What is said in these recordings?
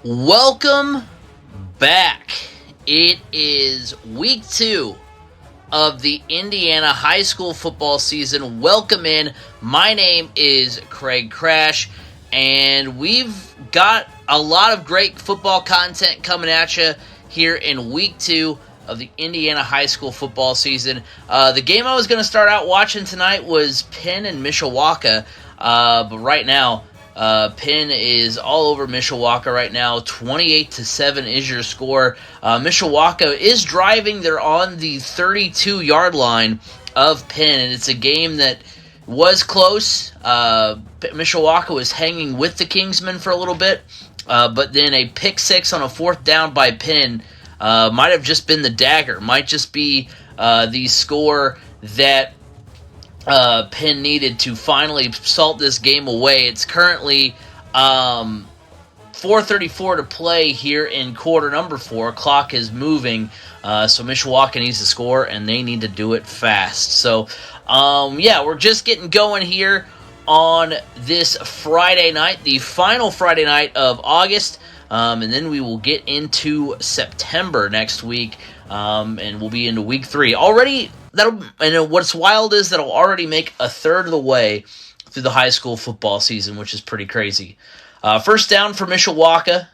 Welcome back. It is week 2 of the Indiana high school football season. Welcome in. My name is Craig Crash, and we've got a lot of great football content coming at you here in week 2 of the Indiana high school football season. The game I was going to start out watching tonight was Penn and Mishawaka, but right now, Penn is all over Mishawaka right now. 28-7 is your score. Mishawaka is driving. They're on the 32-yard line of Penn, and it's a game that was close. Mishawaka was hanging with the Kingsmen for a little bit, but then a pick six on a fourth down by Penn might have just been the dagger. Might just be the score that Penn needed to finally salt this game away. It's currently 4:34 to play here in quarter number 4. Clock is moving, so Mishawaka needs to score, and they need to do it fast. So, we're just getting going here on this Friday night, the final Friday night of August, and then we will get into September next week, and we'll be into week 3. Already, and what's wild is that'll already make a third of the way through the high school football season, which is pretty crazy. First down for Mishawaka,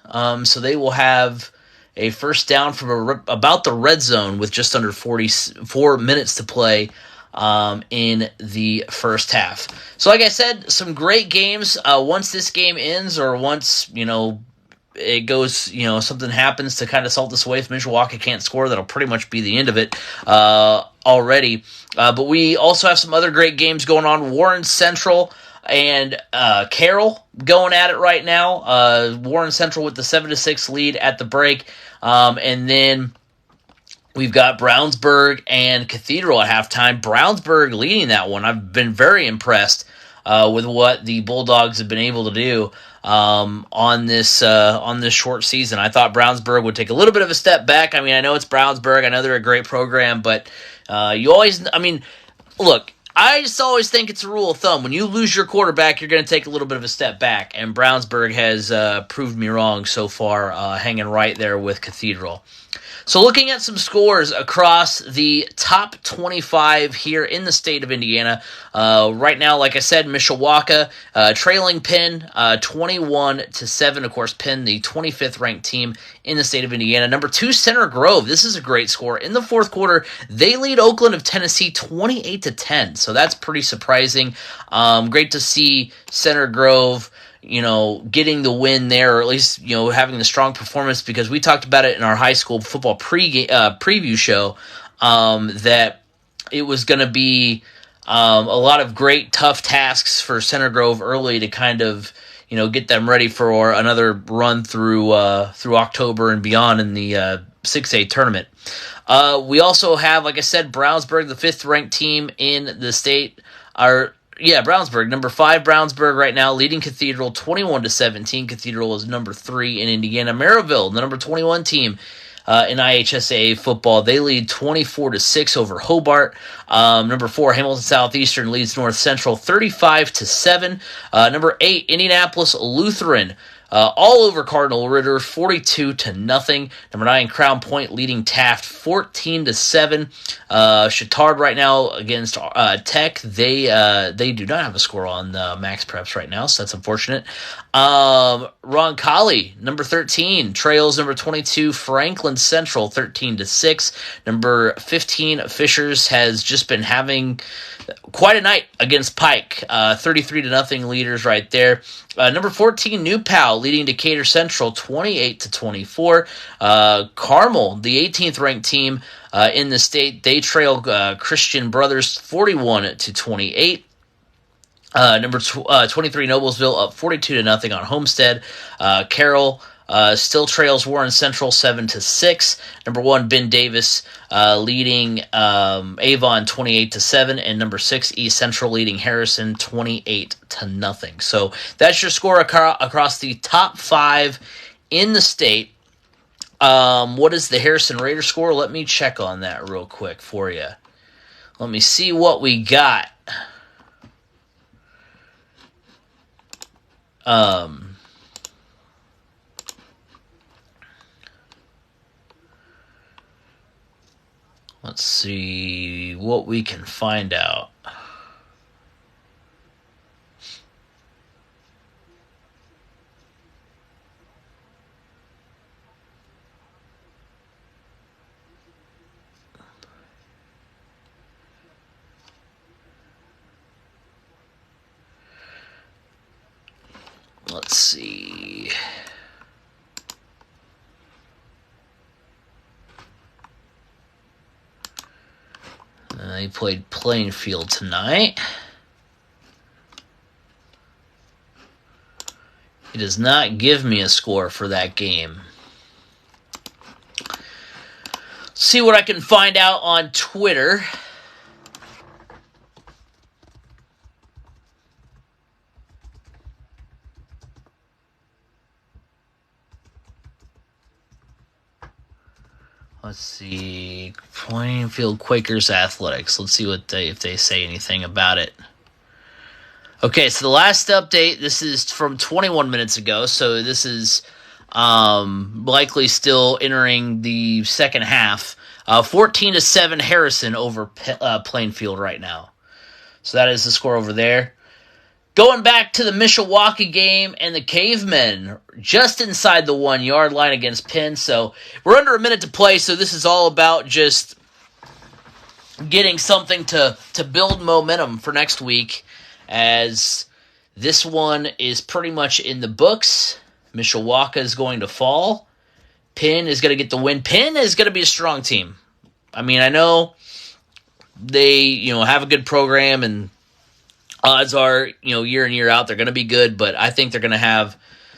so they will have a first down from about the red zone with just under 44 minutes to play in the first half. So like I said, some great games. Once this game ends, or once, it goes, something happens to kind of salt this away. If Mishawaka can't score, that'll pretty much be the end of it already. But we also have some other great games going on. Warren Central and Carroll going at it right now. Warren Central with the 7-6 lead at the break. And then we've got Brownsburg and Cathedral at halftime. Brownsburg leading that one. I've been very impressed with what the Bulldogs have been able to do on this short season. I thought Brownsburg would take a little bit of a step back. I mean, I know it's Brownsburg. I know they're a great program, but look, I just always think it's a rule of thumb. When you lose your quarterback, you're going to take a little bit of a step back, and Brownsburg has proved me wrong so far, hanging right there with Cathedral. So looking at some scores across the top 25 here in the state of Indiana, right now, like I said, Mishawaka trailing Penn 21-7. Of course, Penn, the 25th ranked team in the state of Indiana. Number 2, Center Grove. This is a great score. In the fourth quarter, they lead Oakland of Tennessee 28-10. So that's pretty surprising. Great to see Center Grove getting the win there, or at least, having the strong performance, because we talked about it in our high school football preview show, that it was going to be a lot of great, tough tasks for Center Grove early to kind of, get them ready for another run through October and beyond in the 6A tournament. We also have, like I said, Brownsburg, the 5th ranked team in the state, Brownsburg, number 5, Brownsburg right now, leading Cathedral 21-17. Cathedral is number 3 in Indiana. Maryville, the number 21 team in IHSAA football, they lead 24-6 over Hobart. Number 4, Hamilton Southeastern leads North Central 35-7. Number 8, Indianapolis Lutheran, all over Cardinal Ritter, 42-0. Number 9, Crown Point leading Taft 14-7. Chittard right now against Tech. They do not have a score on Max Preps right now, so that's unfortunate. Roncalli, number 13, trails number 22, Franklin Central 13-6. Number 15, Fishers has just been having quite a night against Pike. 33-0 leaders right there. Number 14, New Pal leading Decatur Central 28-24. Carmel, the 18th ranked team in the state, they trail Christian Brothers 41-28. Number 23, Noblesville up 42-0 on Homestead. Carroll still trails Warren Central 7-6. Number 1, Ben Davis leading Avon 28-7, and number 6, East Central leading Harrison 28-0. So that's your score across the top 5 in the state. What is the Harrison Raiders score? Let me check on that real quick for you. Let me see what we got. Let's see what we can find out. Let's see. He played Plainfield tonight. He does not give me a score for that game. See what I can find out on Twitter. Let's see. Plainfield Quakers Athletics. Let's see if they say anything about it. Okay, so the last update, this is from 21 minutes ago, so this is likely still entering the second half. 14-7 Harrison over Plainfield right now. So that is the score over there. Going back to the Mishawaka game, and the Cavemen just inside the 1 yard line against Penn. So we're under a minute to play, so this is all about just getting something to build momentum for next week, as this one is pretty much in the books. Mishawaka is going to fall. Penn is going to get the win. Penn is going to be a strong team. I mean, I know they have a good program, and odds are, year in, year out, they're going to be good, but I think they're going to have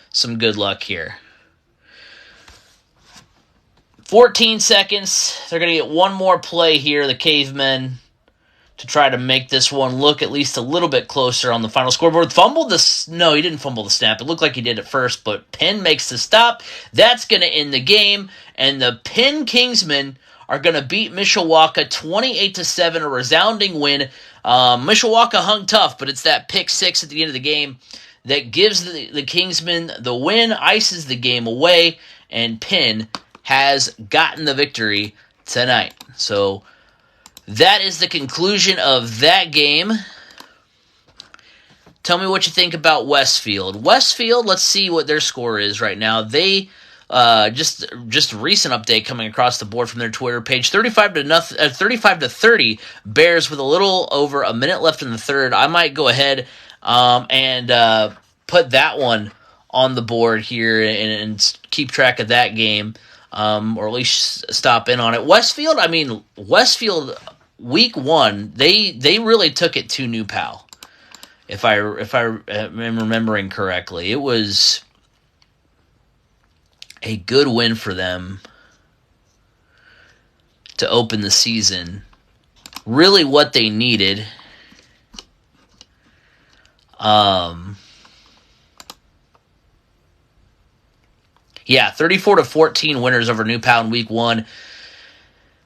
some good luck here. 14 seconds. They're going to get one more play here, the Cavemen, to try to make this one look at least a little bit closer on the final scoreboard. No, he didn't fumble the snap. It looked like he did at first, but Penn makes the stop. That's going to end the game, and the Penn Kingsmen are going to beat Mishawaka 28-7, a resounding win. Mishawaka hung tough, but it's that pick six at the end of the game that gives the Kingsmen the win, ices the game away, and Penn has gotten the victory tonight. So that is the conclusion of that game. Tell me what you think about Westfield. Westfield, let's see what their score is right now. They just a recent update coming across the board from their Twitter page. 35-30 Bears with a little over a minute left in the third. I might go ahead and put that one on the board here and keep track of that game, or at least stop in on it. Westfield week 1, they really took it to New Pal. If I am remembering correctly, it was a good win for them to open the season. Really what they needed. Yeah, 34-14 winners over New Pal in week 1.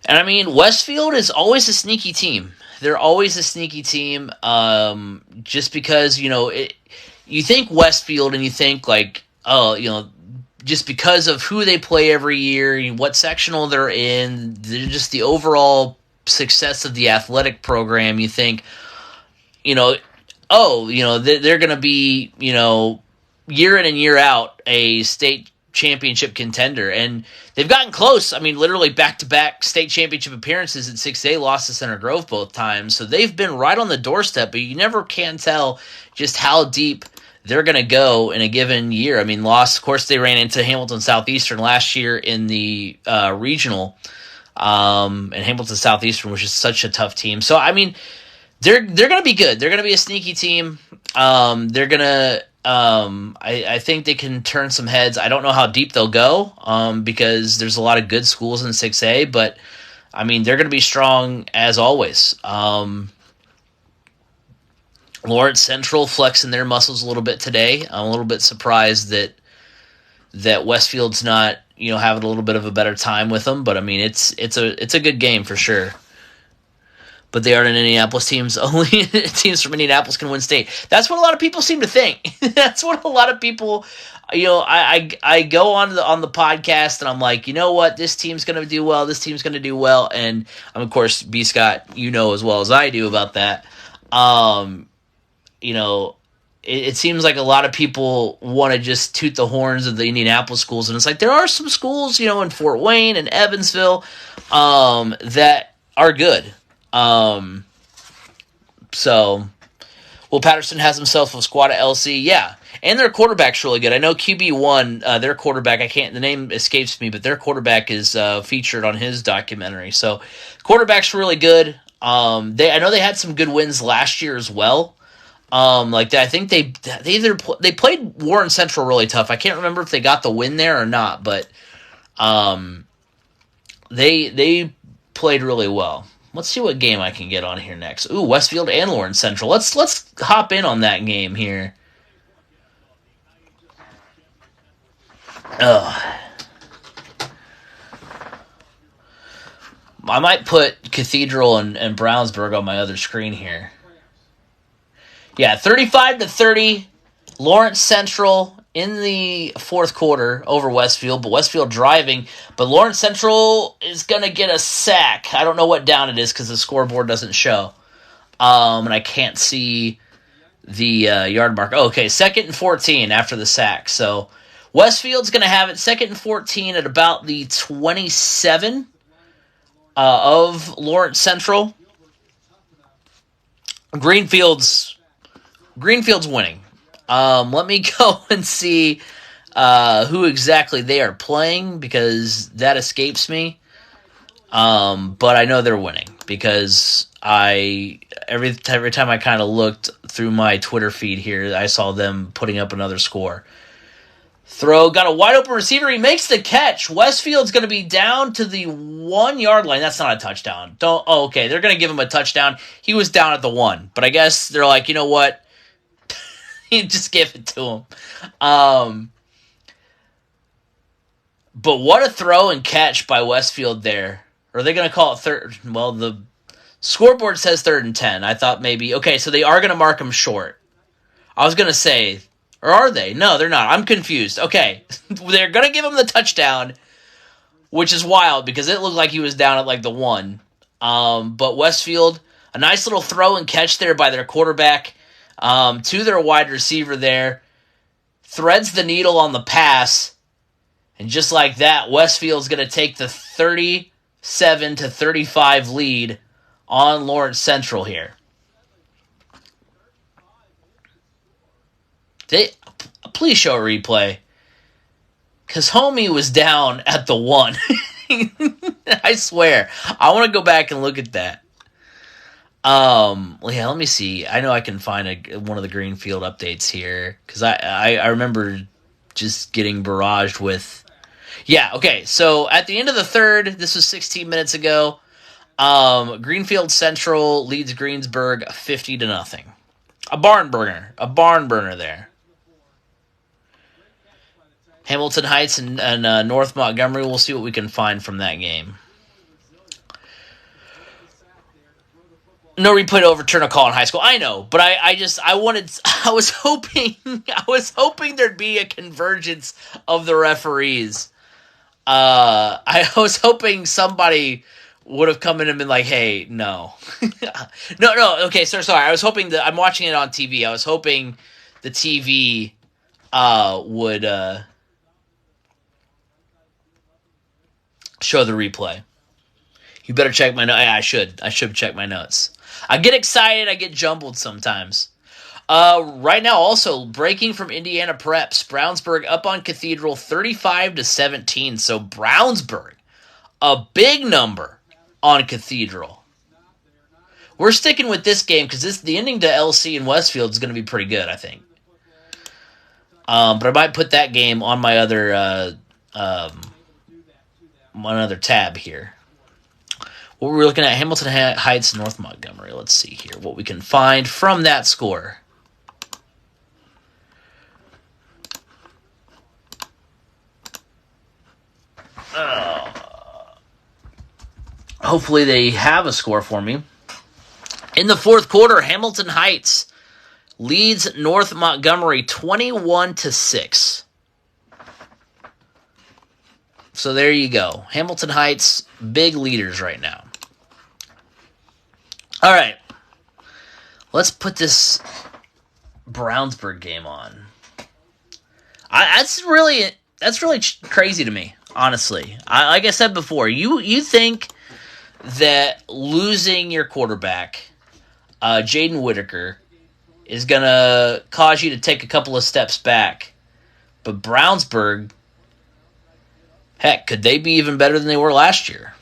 And I mean, Westfield is always a sneaky team. They're always a sneaky team, just because, you think Westfield and you think like, just because of who they play every year, what sectional they're in, just the overall success of the athletic program, you think, they're going to be, year in and year out a state championship contender. And they've gotten close. I mean, literally back-to-back state championship appearances at 6A, lost to Center Grove both times. So they've been right on the doorstep, but you never can tell just how deep they're going to go in a given year. I mean, of course, they ran into Hamilton Southeastern last year in the regional, and Hamilton Southeastern, which is such a tough team. So, I mean, they're going to be good. They're going to be a sneaky team. They're going to, I think they can turn some heads. I don't know how deep they'll go, because there's a lot of good schools in 6A, but, I mean, they're going to be strong as always. Lawrence Central flexing their muscles a little bit today. I'm a little bit surprised that Westfield's not, having a little bit of a better time with them, but I mean, it's a good game for sure. but they aren't Indianapolis teams. Only teams from Indianapolis can win state. That's what a lot of people seem to think. That's what a lot of people, I go on the podcast and I'm like, you know what, this team's going to do well, this team's going to do well, and of course, B. Scott, as well as I do about that. It seems like a lot of people want to just toot the horns of the Indianapolis schools, and it's like there are some schools, in Fort Wayne and Evansville, that are good. So Will Patterson has himself a squad at LC, yeah, and their quarterback's really good. I know QB1, their quarterback, the name escapes me, but their quarterback is featured on his documentary. So quarterback's really good. I know they had some good wins last year as well. I think they played Warren Central really tough. I can't remember if they got the win there or not, but they played really well. Let's see what game I can get on here next. Ooh, Westfield and Lawrence Central. Let's hop in on that game here. I might put Cathedral and Brownsburg on my other screen here. Yeah, 35-30, Lawrence Central in the fourth quarter over Westfield, but Westfield driving. But Lawrence Central is going to get a sack. I don't know what down it is because the scoreboard doesn't show. And I can't see the yard mark. Oh, okay, 2nd and 14 after the sack. So Westfield's going to have it 2nd and 14 at about the 27 of Lawrence Central. Greenfield's winning. Let me go and see who exactly they are playing because that escapes me. But I know they're winning because every time I kind of looked through my Twitter feed here, I saw them putting up another score. Throw, got a wide open receiver. He makes the catch. Westfield's going to be down to the 1 yard line. That's not a touchdown. Okay. They're going to give him a touchdown. He was down at the 1, but I guess they're like, you know what? You just give it to him. But what a throw and catch by Westfield there. Are they going to call it third? Well, the scoreboard says 3rd and 10. I thought maybe, okay, so they are going to mark him short. I was going to say, or are they? No, they're not. I'm confused. Okay, they're going to give him the touchdown, which is wild because it looked like he was down at like the 1. But Westfield, a nice little throw and catch there by their quarterback to their wide receiver there. Threads the needle on the pass. And just like that, Westfield's going to take the 37-35 lead on Lawrence Central here. Please show a replay. Because homie was down at the 1. I swear. I want to go back and look at that. Let me see. I know I can find one of the Greenfield updates here. Because I remember just getting barraged with... Yeah, okay. So at the end of the third, this was 16 minutes ago, Greenfield Central leads Greensburg 50-0. A barn burner there. Hamilton Heights and North Montgomery. We'll see what we can find from that game. No replay to overturn a call in high school. I know, but I was hoping there'd be a convergence of the referees. I was hoping somebody would have come in and been like, "Hey, no, no, okay, sorry. I was hoping that I'm watching it on TV. I was hoping the TV would show the replay. You better check my notes. I should check my notes. I get excited. I get jumbled sometimes. Right now, also breaking from Indiana Preps, Brownsburg up on Cathedral 35-17. So Brownsburg, a big number on Cathedral. We're sticking with this game because the ending to LC and Westfield is going to be pretty good, I think. But I might put that game on my other tab here. What we're looking at, Hamilton Heights, North Montgomery. Let's see here what we can find from that score. Hopefully they have a score for me. In the fourth quarter, Hamilton Heights leads North Montgomery 21-6. So there you go. Hamilton Heights, big leaders right now. All right. Let's put this Brownsburg game on. That's really crazy to me, honestly. Like I said before, you think that losing your quarterback, Jaden Whitaker, is going to cause you to take a couple of steps back. But Brownsburg, heck, could they be even better than they were last year?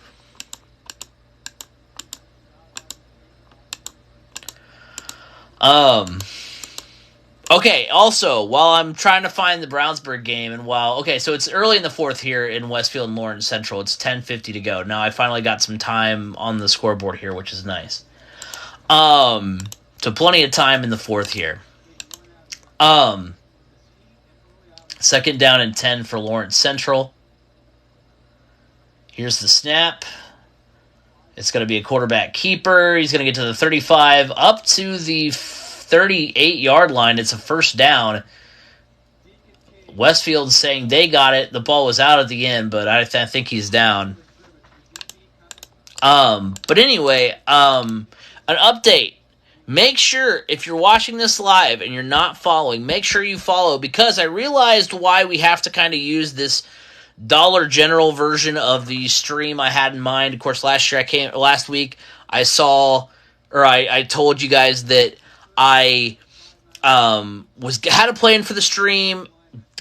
Okay, also, while I'm trying to find the Brownsburg game, so it's early in the fourth here in Westfield and Lawrence Central. It's 10:50 to go. Now I finally got some time on the scoreboard here, which is nice. So plenty of time in the fourth here. Second down and 10 for Lawrence Central. Here's the snap. It's going to be a quarterback keeper. He's going to get to the 35, up to the 38-yard line. It's a first down. Westfield's saying they got it. The ball was out at the end, but I think he's down. But anyway, an update. Make sure, if you're watching this live and you're not following, make sure you follow, because I realized why we have to kind of use this Dollar General version of the stream I had in mind. Of course, last week I told you guys that I had a plan for the stream,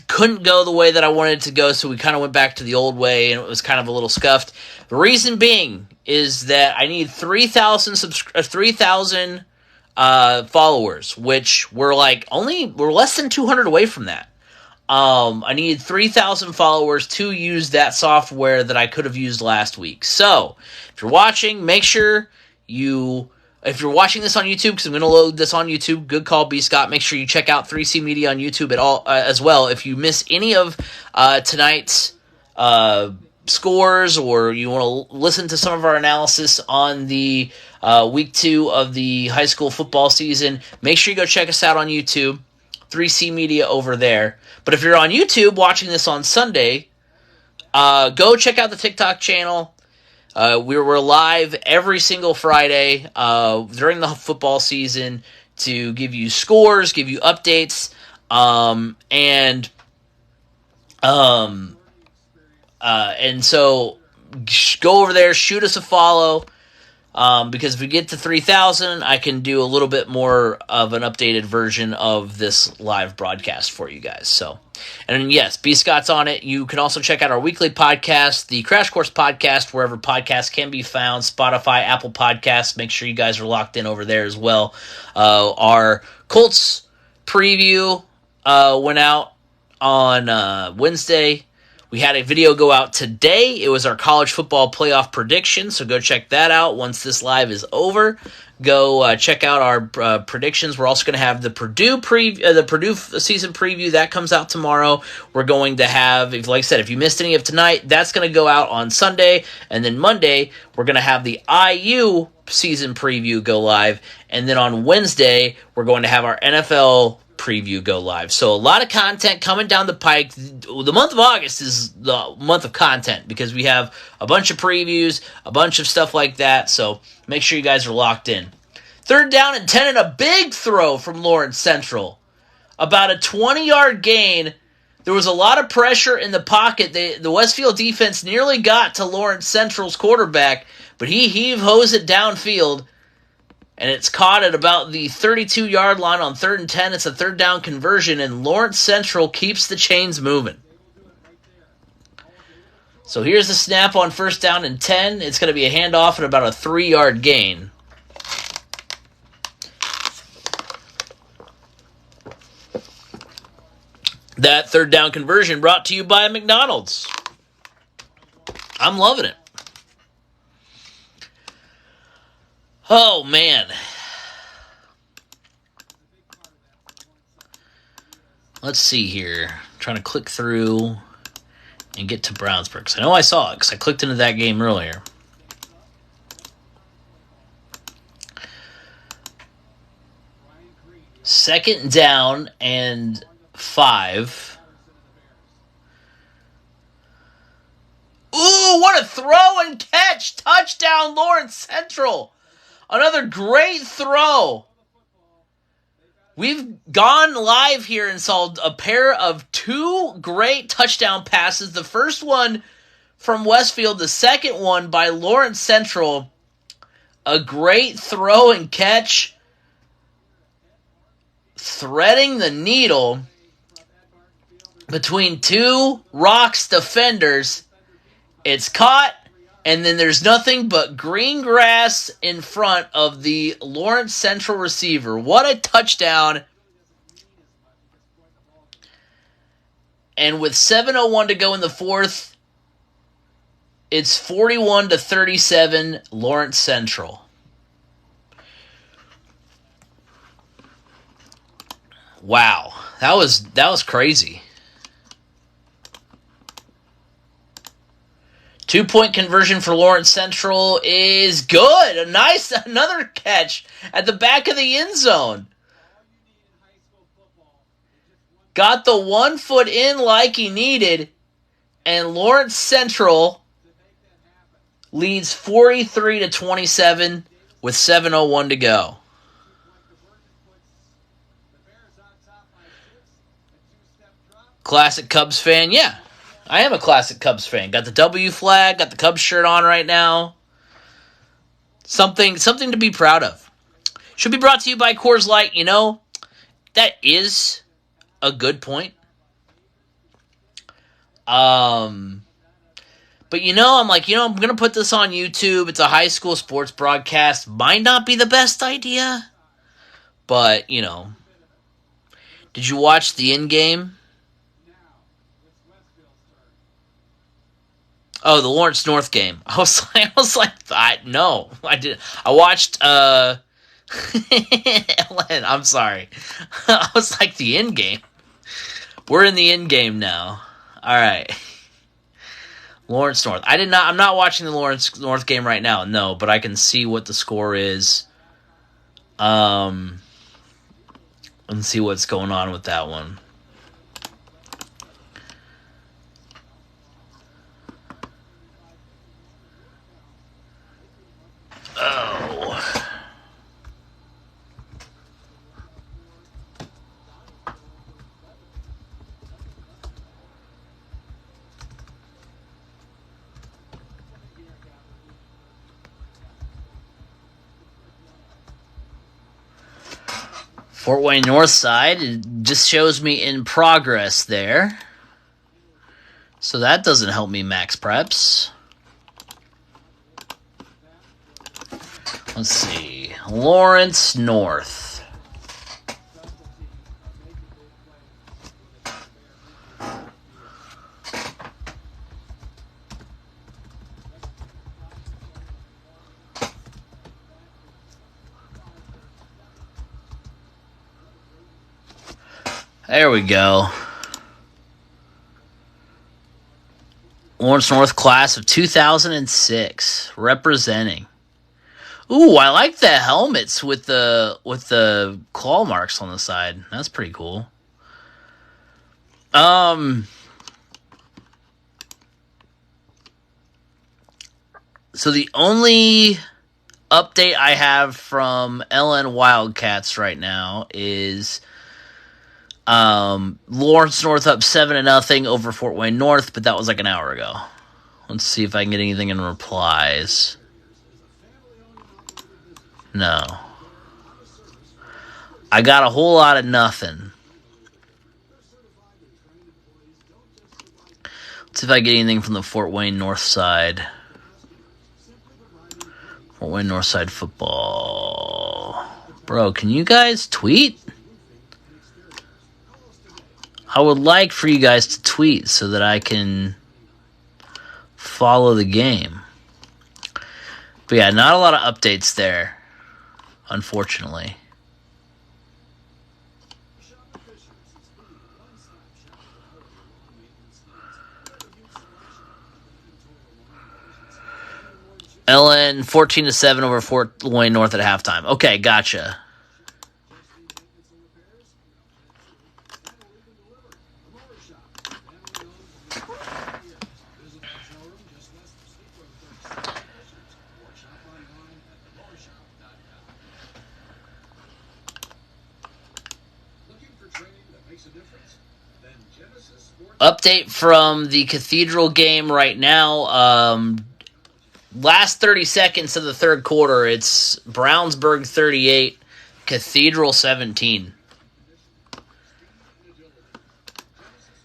couldn't go the way that I wanted it to go, so we kind of went back to the old way, and it was kind of a little scuffed. The reason being is that I need 3,000 followers, which we're less than 200 away from that. I need 3,000 followers to use that software that I could have used last week. So, if you're watching, make sure if you're watching this on YouTube, because I'm going to load this on YouTube, good call, B. Scott, make sure you check out 3C Media on YouTube as well. If you miss any of tonight's scores, or you want to listen to some of our analysis on the week 2 of the high school football season, make sure you go check us out on YouTube. 3C Media over there. But if you're on YouTube watching this on Sunday, go check out the TikTok channel. We're live every single Friday during the football season to give you scores, give you updates, and so go over there, shoot us a follow. Because if we get to 3,000, I can do a little bit more of an updated version of this live broadcast for you guys. So, and yes, B. Scott's on it. You can also check out our weekly podcast, the Crash Course Podcast, wherever podcasts can be found, Spotify, Apple Podcasts. Make sure you guys are locked in over there as well. Our Colts preview went out on Wednesday. We had a video go out today. It was our college football playoff prediction, so go check that out once this live is over. Go check out our predictions. We're also going to have the Purdue season preview. That comes out tomorrow. We're going to have, like I said, if you missed any of tonight, that's going to go out on Sunday. And then Monday, we're going to have the IU season preview go live. And then on Wednesday, we're going to have our NFL preview go live. So a lot of content coming down the pike. The month of August is the month of content because we have a bunch of previews, a bunch of stuff like that. So make sure you guys are locked in. Third down and 10 and a big throw from Lawrence Central. About a 20-yard gain. There was a lot of pressure in the pocket. The Westfield defense nearly got to Lawrence Central's quarterback, but he heave-hosed it downfield. And it's caught at about the 32-yard line on 3rd and 10. It's a third down conversion, and Lawrence Central keeps the chains moving. So here's the snap on first down and 10. It's going to be a handoff at about a 3-yard gain. That third down conversion brought to you by McDonald's. I'm loving it. Oh, man. Let's see here. I'm trying to click through and get to Brownsburg. Because I know I saw it because I clicked into that game earlier. 2nd down and 5. Ooh, what a throw and catch! Touchdown, Lawrence Central! Another great throw. We've gone live here and saw a pair of 2 great touchdown passes. The first one from Westfield, the second one by Lawrence Central. A great throw and catch, threading the needle between 2 Rocks defenders. It's caught, and then there's nothing but green grass in front of the Lawrence Central receiver. What a touchdown. And with 7:01 to go in the 4th, it's 41-37 Lawrence Central. Wow, that was crazy. 2-point conversion for Lawrence Central is good. Another catch at the back of the end zone. Got the 1 foot in like he needed, and Lawrence Central leads 43-27 with 7:01 to go. Classic Cubs fan, yeah. I am a classic Cubs fan. Got the W flag, got the Cubs shirt on right now. Something to be proud of. Should be brought to you by Coors Light. You know, that is a good point. But I'm I'm going to put this on YouTube. It's a high school sports broadcast. Might not be the best idea. But, did you watch the end game? Oh, the Lawrence North game. I was like, no, I didn't. I watched, Ellen, I'm sorry. I was like, the end game. We're in the end game now. All right. Lawrence North. I'm not watching the Lawrence North game right now, no, but I can see what the score is. And see what's going on with that one. Oh. Fort Wayne North Side, it just shows me in progress there. So that doesn't help me max preps. Let's see. Lawrence North. There we go. Lawrence North class of 2006 representing. Ooh, I like the helmets with the claw marks on the side. That's pretty cool. So the only update I have from LN Wildcats right now is Lawrence North up 7-0 over Fort Wayne North, but that was like an hour ago. Let's see if I can get anything in replies. No. I got a whole lot of nothing. Let's see if I get anything from the Fort Wayne North side. Fort Wayne North Side football. Bro, can you guys tweet? I would like for you guys to tweet so that I can follow the game. But yeah, not a lot of updates there, unfortunately. LN 14-7 over Fort Wayne North at halftime. Okay, gotcha. Update from the Cathedral game right now. Last 30 seconds of the third quarter, it's Brownsburg 38, Cathedral 17.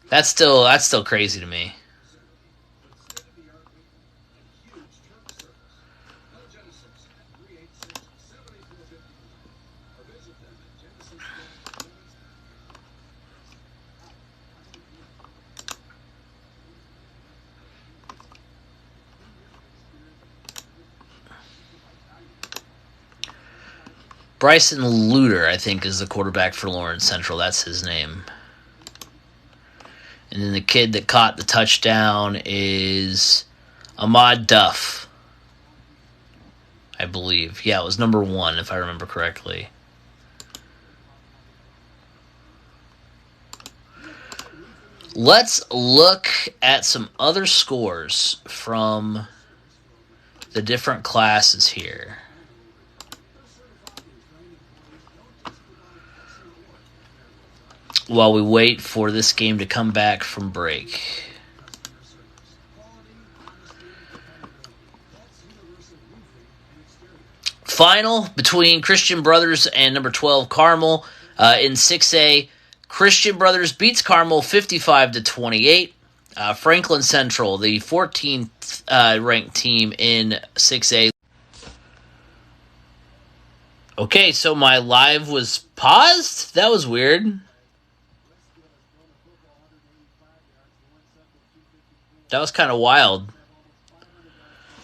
That's still crazy to me. Bryson Luter, I think, is the quarterback for Lawrence Central. That's his name. And then the kid that caught the touchdown is Ahmad Duff, I believe. Yeah, it was number 1, if I remember correctly. Let's look at some other scores from the different classes here. While we wait for this game to come back from break. Final between Christian Brothers and number 12 Carmel in 6A. Christian Brothers beats Carmel 55-28. Franklin Central, the 14th ranked team in 6A. Okay, so my live was paused? That was weird. That was kind of wild.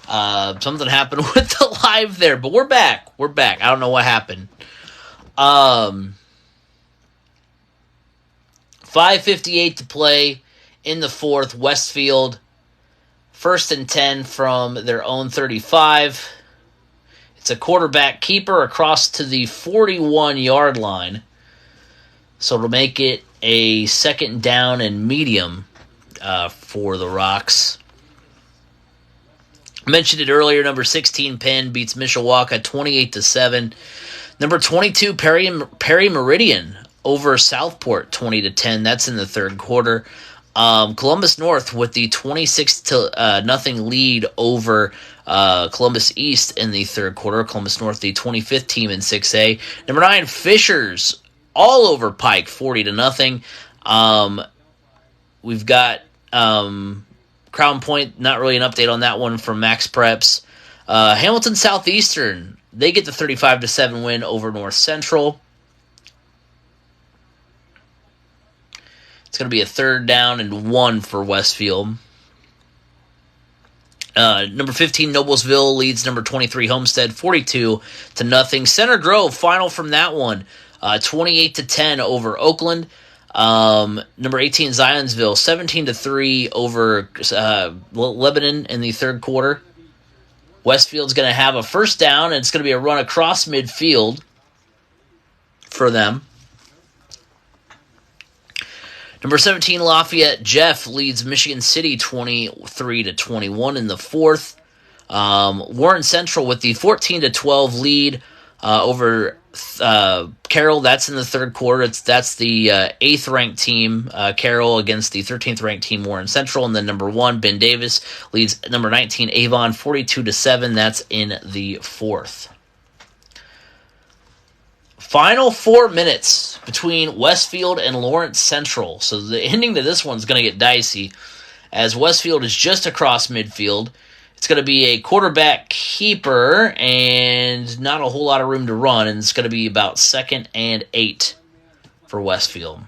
Something happened with the live there, but we're back. We're back. I don't know what happened. 5:58 to play in the fourth. Westfield, 1st and 10 from their own 35. It's a quarterback keeper across to the 41-yard line. So it'll make it a 2nd down and medium for the Rocks. I mentioned it earlier. Number 16 Penn beats Mishawaka 28-7. Number 22 Perry Meridian over Southport 20-10. That's in the third quarter. Columbus North with the 26-0 lead over Columbus East in the third quarter. Columbus North, the 25th team in 6A. Number 9 Fishers all over Pike 40-0. We've got Crown Point, not really an update on that one from Max Preps. Hamilton Southeastern, they get the 35-7 win over North Central. It's going to be a 3rd down and 1 for Westfield. Number 15 Noblesville leads number 23 Homestead 42-0. Center Grove, final from that one, 28-10 over Oakland. Number 18 Zionsville 17-3 over Lebanon in the third quarter. Westfield's going to have a 1st down, and it's going to be a run across midfield for them. Number 17 Lafayette Jeff leads Michigan City 23-21 in the fourth. Warren Central with the 14-12 lead over Carroll. That's in the third quarter. That's the 8th ranked team, Carroll, against the 13th ranked team, Warren Central. And then number 1 Ben Davis leads number 19 Avon 42-7. That's in the fourth. Final 4 minutes between Westfield and Lawrence Central. So the ending to this one's going to get dicey, as Westfield is just across midfield. It's going to be a quarterback keeper and not a whole lot of room to run, and it's going to be about 2nd and 8 for Westfield.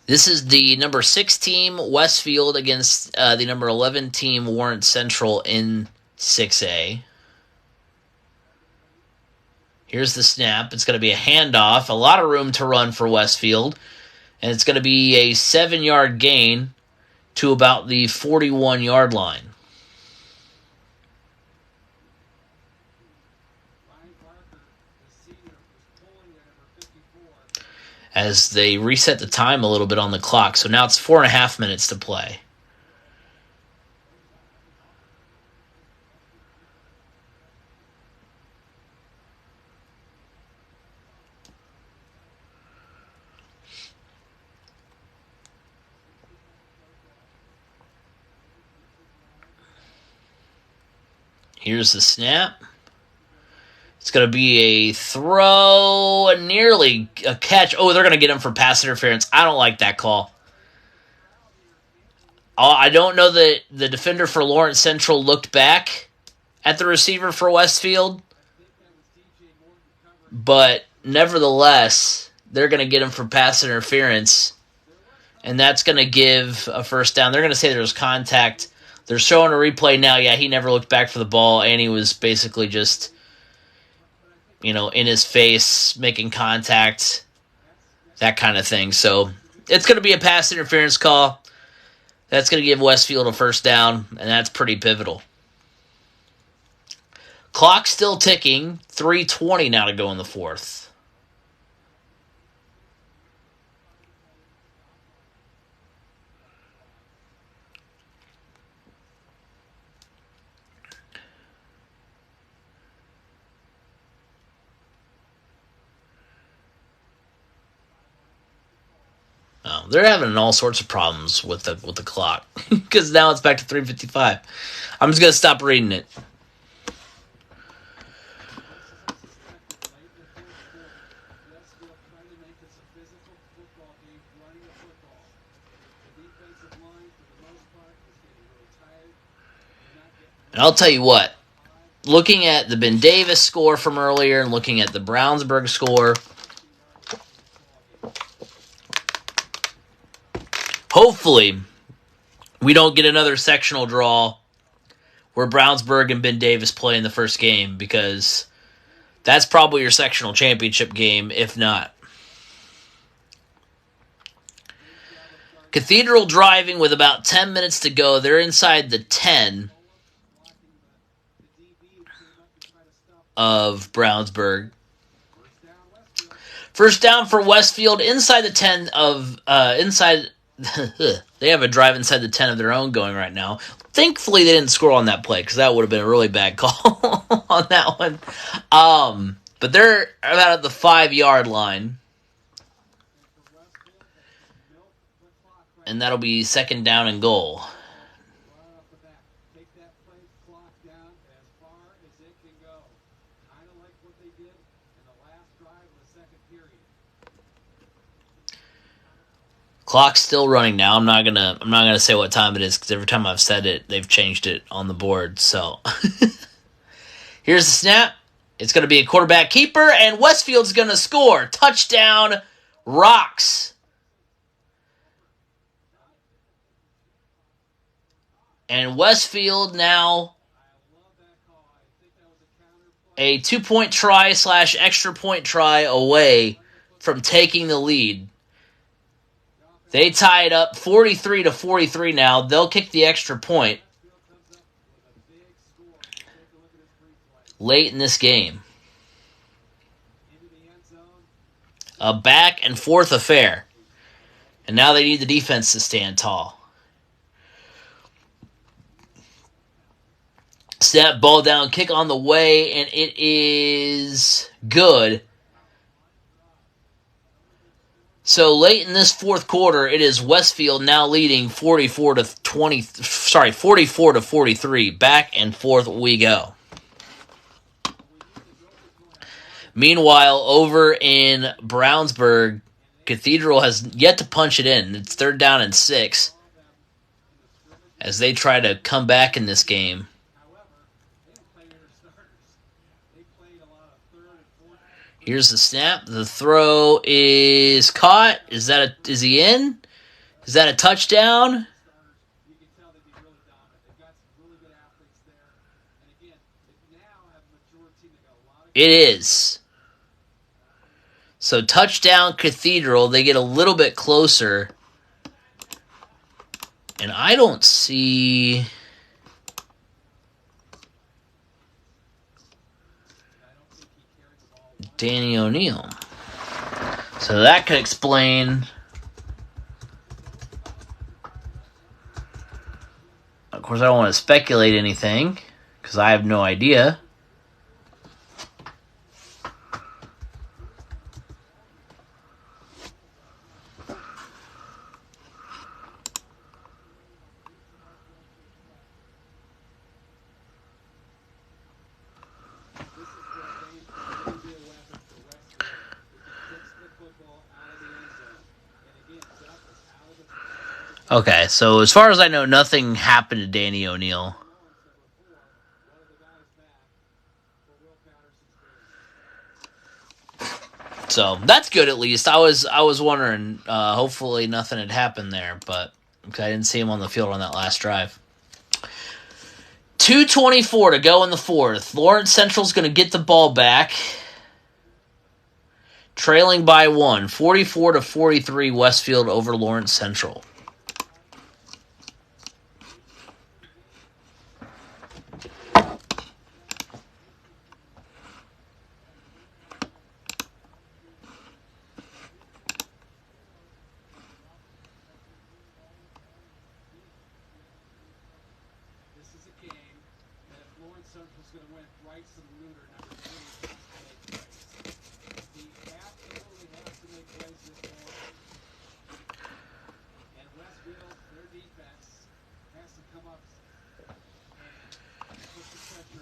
This is the number 6 team, Westfield, against the number 11 team, Warren Central, in 6A. Here's the snap. It's going to be a handoff. A lot of room to run for Westfield. And it's going to be a 7-yard gain to about the 41-yard line. As they reset the time a little bit on the clock. So now it's 4.5 minutes to play. Here's the snap. It's going to be a throw, nearly a catch. Oh, they're going to get him for pass interference. I don't like that call. I don't know that the defender for Lawrence Central looked back at the receiver for Westfield, but nevertheless, they're going to get him for pass interference, and that's going to give a first down. They're going to say there was contact. They're showing a replay now. Yeah, he never looked back for the ball, and he was basically just, in his face, making contact, that kind of thing. So it's going to be a pass interference call. That's going to give Westfield a first down, and that's pretty pivotal. Clock still ticking. 3:20 now to go in the fourth. Oh, they're having all sorts of problems with the clock because now it's back to 3:55. I'm just gonna stop reading it. And I'll tell you what, looking at the Ben Davis score from earlier and looking at the Brownsburg score, hopefully we don't get another sectional draw where Brownsburg and Ben Davis play in the first game, because that's probably your sectional championship game, if not. Cathedral driving with about 10 minutes to go. They're inside the 10 of Brownsburg. First down for Westfield inside the 10 of they have a drive inside the 10 of their own going right now. Thankfully, they didn't score on that play, because that would have been a really bad call on that one. But they're about at the 5-yard line. And that'll be second down and goal. Clock's still running now. I'm not gonna say what time it is, because every time I've said it, they've changed it on the board. So here's the snap. It's gonna be a quarterback keeper, and Westfield's gonna score. Touchdown, Rocks. And Westfield now a 2-point try / extra point try away from taking the lead. They tie it up 43-43 now. They'll kick the extra point late in this game. A back and forth affair. And now they need the defense to stand tall. Snap, ball down, kick on the way, and it is good. So late in this fourth quarter, it is Westfield now leading 44-43. Back and forth we go. Meanwhile, over in Brownsburg, Cathedral has yet to punch it in. It's 3rd down and 6 as they try to come back in this game. Here's the snap. The throw is caught. Is he in? Is that a touchdown? It is. So touchdown Cathedral. They get a little bit closer. And I don't see Danny O'Neill. So that could explain. Of course, I don't want to speculate anything, because I have no idea. Okay, so as far as I know, nothing happened to Danny O'Neal. So that's good at least. I was wondering. Hopefully nothing had happened there, but because I didn't see him on the field on that last drive. 2:24 to go in the fourth. Lawrence Central's going to get the ball back, trailing by 1, 44-43. Westfield over Lawrence Central.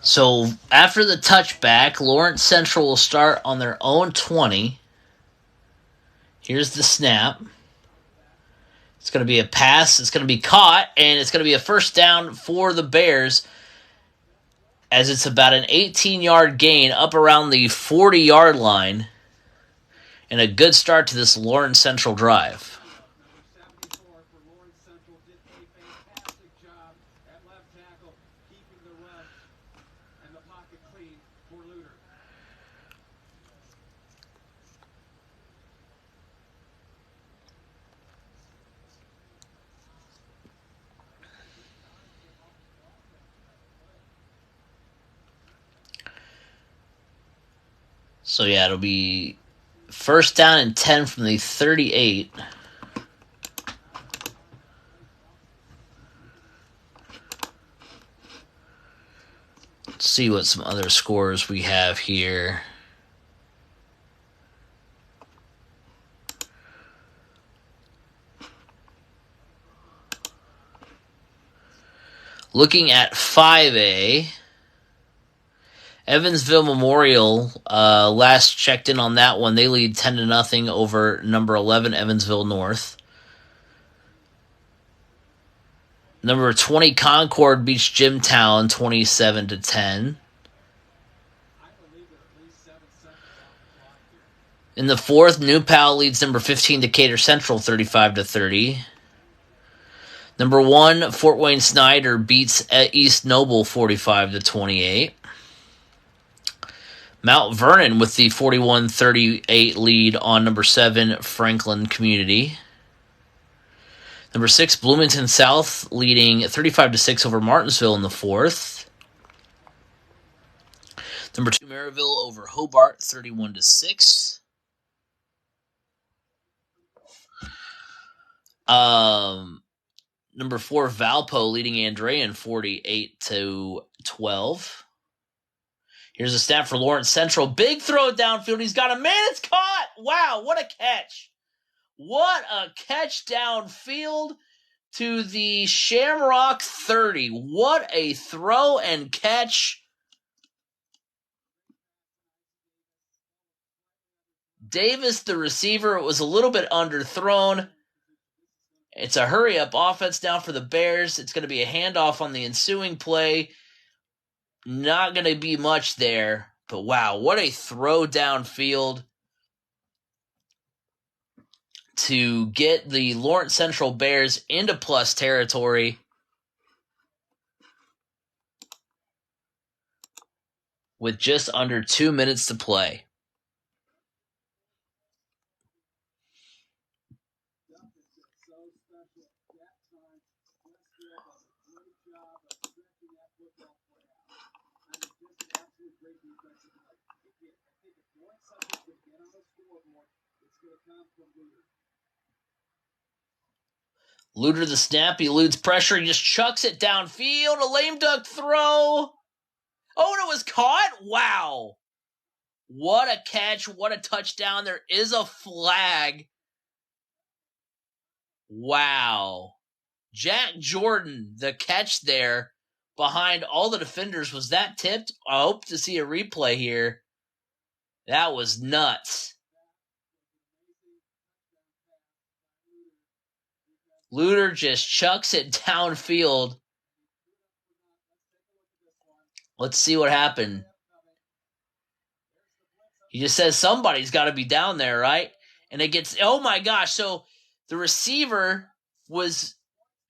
So after the touchback, Lawrence Central will start on their own 20. Here's the snap. It's going to be a pass. It's going to be caught, and it's going to be a first down for the Bears, as it's about an 18-yard gain up around the 40-yard line, and a good start to this Lawrence Central drive. So yeah, it'll be first down and 10 from the 38. Let's see what some other scores we have here. Looking at 5A, Evansville Memorial, last checked in on that one, they lead 10-0 over number 11 Evansville North. Number 20 Concord beats Jimtown 27-10. In the fourth, New Pal leads number 15 Decatur Central 35-30. Number 1 Fort Wayne Snyder beats East Noble 45-28. Mount Vernon with the 41-38 lead on number 7 Franklin Community. Number 6 Bloomington South leading 35-6 over Martinsville in the fourth. Number 2 Maryville over Hobart 31-6. Number 4 Valpo leading Andrean 48-12. Here's a snap for Lawrence Central. Big throw downfield. He's got a man. It's caught. Wow, what a catch. What a catch downfield to the Shamrock 30. What a throw and catch. Davis, the receiver, was a little bit underthrown. It's a hurry-up offense now for the Bears. It's going to be a handoff on the ensuing play. Not going to be much there. But wow, what a throw downfield to get the Lawrence Central Bears into plus territory. With just under 2 minutes to play. Luter the snap, he eludes pressure, he just chucks it downfield, a lame duck throw. Oh, and it was caught? Wow. What a catch, what a touchdown. There is a flag. Wow. Jack Jordan, the catch there behind all the defenders. Was that tipped? I hope to see a replay here. That was nuts. Luter just chucks it downfield. Let's see what happened. He just says somebody's got to be down there, right? And it gets, oh my gosh. So the receiver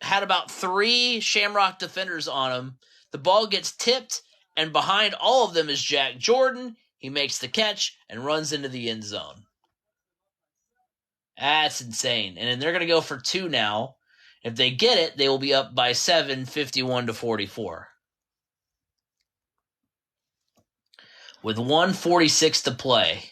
had about 3 Shamrock defenders on him. The ball gets tipped, and behind all of them is Jack Jordan. He makes the catch and runs into the end zone. That's insane. And then they're going to go for 2 now. If they get it, they will be up by 7, 51-44. With 1:46 to play.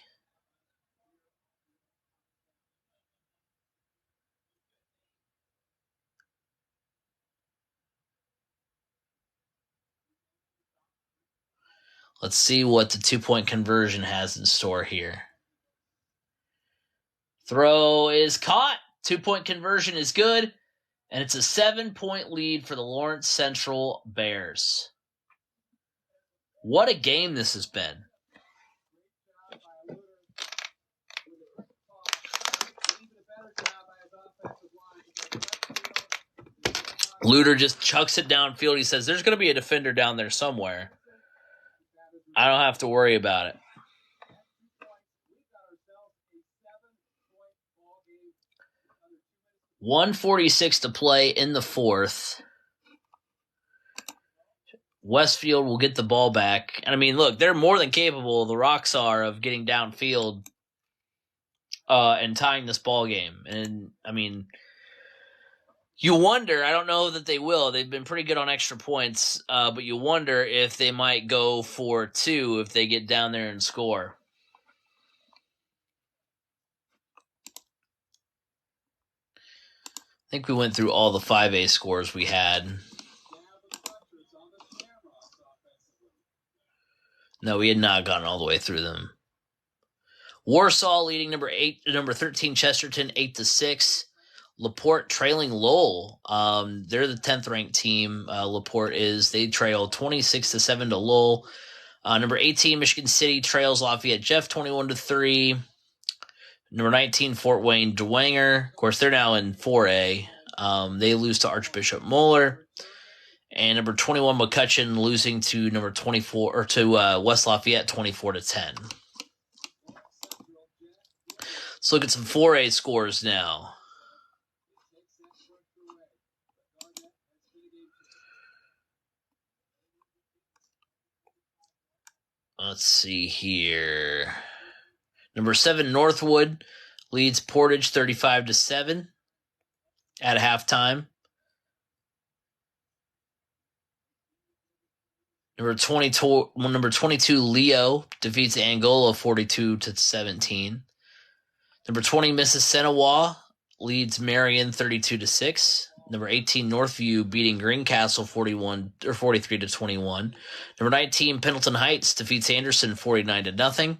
Let's see what the 2-point conversion has in store here. Throw is caught. 2-point conversion is good. And it's a 7-point lead for the Lawrence Central Bears. What a game this has been. Luter just chucks it downfield. He says, there's going to be a defender down there somewhere. I don't have to worry about it. $1:46 to play in the 4th. Westfield will get the ball back. And I mean, look, they're more than capable, the Rocks are, of getting downfield and tying this ball game. And I mean, you wonder, I don't know that they will. They've been pretty good on extra points, but you wonder if they might go for 2 if they get down there and score. I think we went through all the 5A scores we had. No, we had not gotten all the way through them. Warsaw leading number 13 Chesterton 8-6. LaPorte trailing Lowell. They're the 10th ranked team. LaPorte is. They trail 26-7 to Lowell. Number 18 Michigan City trails Lafayette Jeff 21-3. Number 19 Fort Wayne Dwenger. Of course, they're now in 4A. They lose to Archbishop Moeller. And number 21 McCutcheon losing to number 24 or to West Lafayette 24-10. Let's look at some 4A scores now. Let's see here. Number 7 Northwood leads Portage 35-7 at halftime. Number 22 Leo defeats Angola 42-17. Number 20 Mississinawa leads Marion 32-6. Number 18 Northview beating Greencastle 43-21. Number 19 Pendleton Heights defeats Anderson 49-0.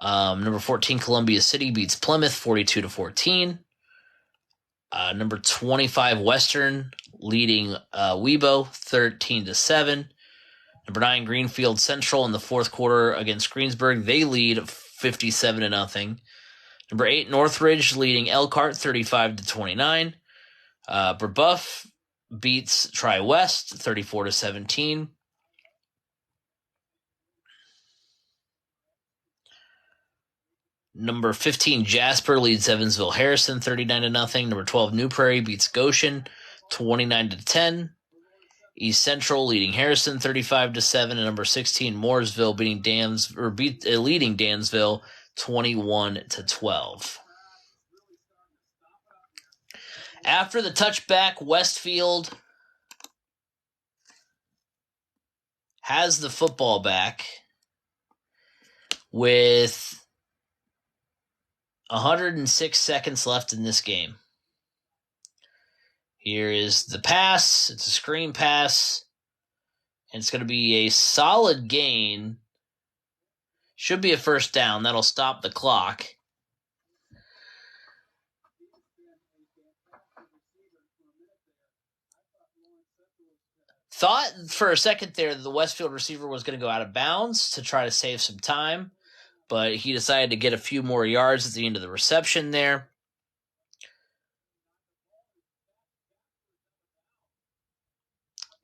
Number 14 Columbia City beats Plymouth 42-14. Number 25 Western leading Webo 13-7. Number 9 Greenfield Central in the 4th quarter against Greensburg. They lead 57-0. Number 8 Northridge leading Elkhart 35-29. Brebeuf beats Tri-West 34-17. Number 15 Jasper leads Evansville Harrison 39-0. Number 12 New Prairie beats Goshen 29-10. East Central leading Harrison 35-7, and number 16 Mooresville leading Dansville 21-12. After the touchback, Westfield has the football back with 106 seconds left in this game. Here is the pass. It's a screen pass. And it's going to be a solid gain. Should be a first down. That'll stop the clock. Thought for a second there that the Westfield receiver was going to go out of bounds to try to save some time, but he decided to get a few more yards at the end of the reception there.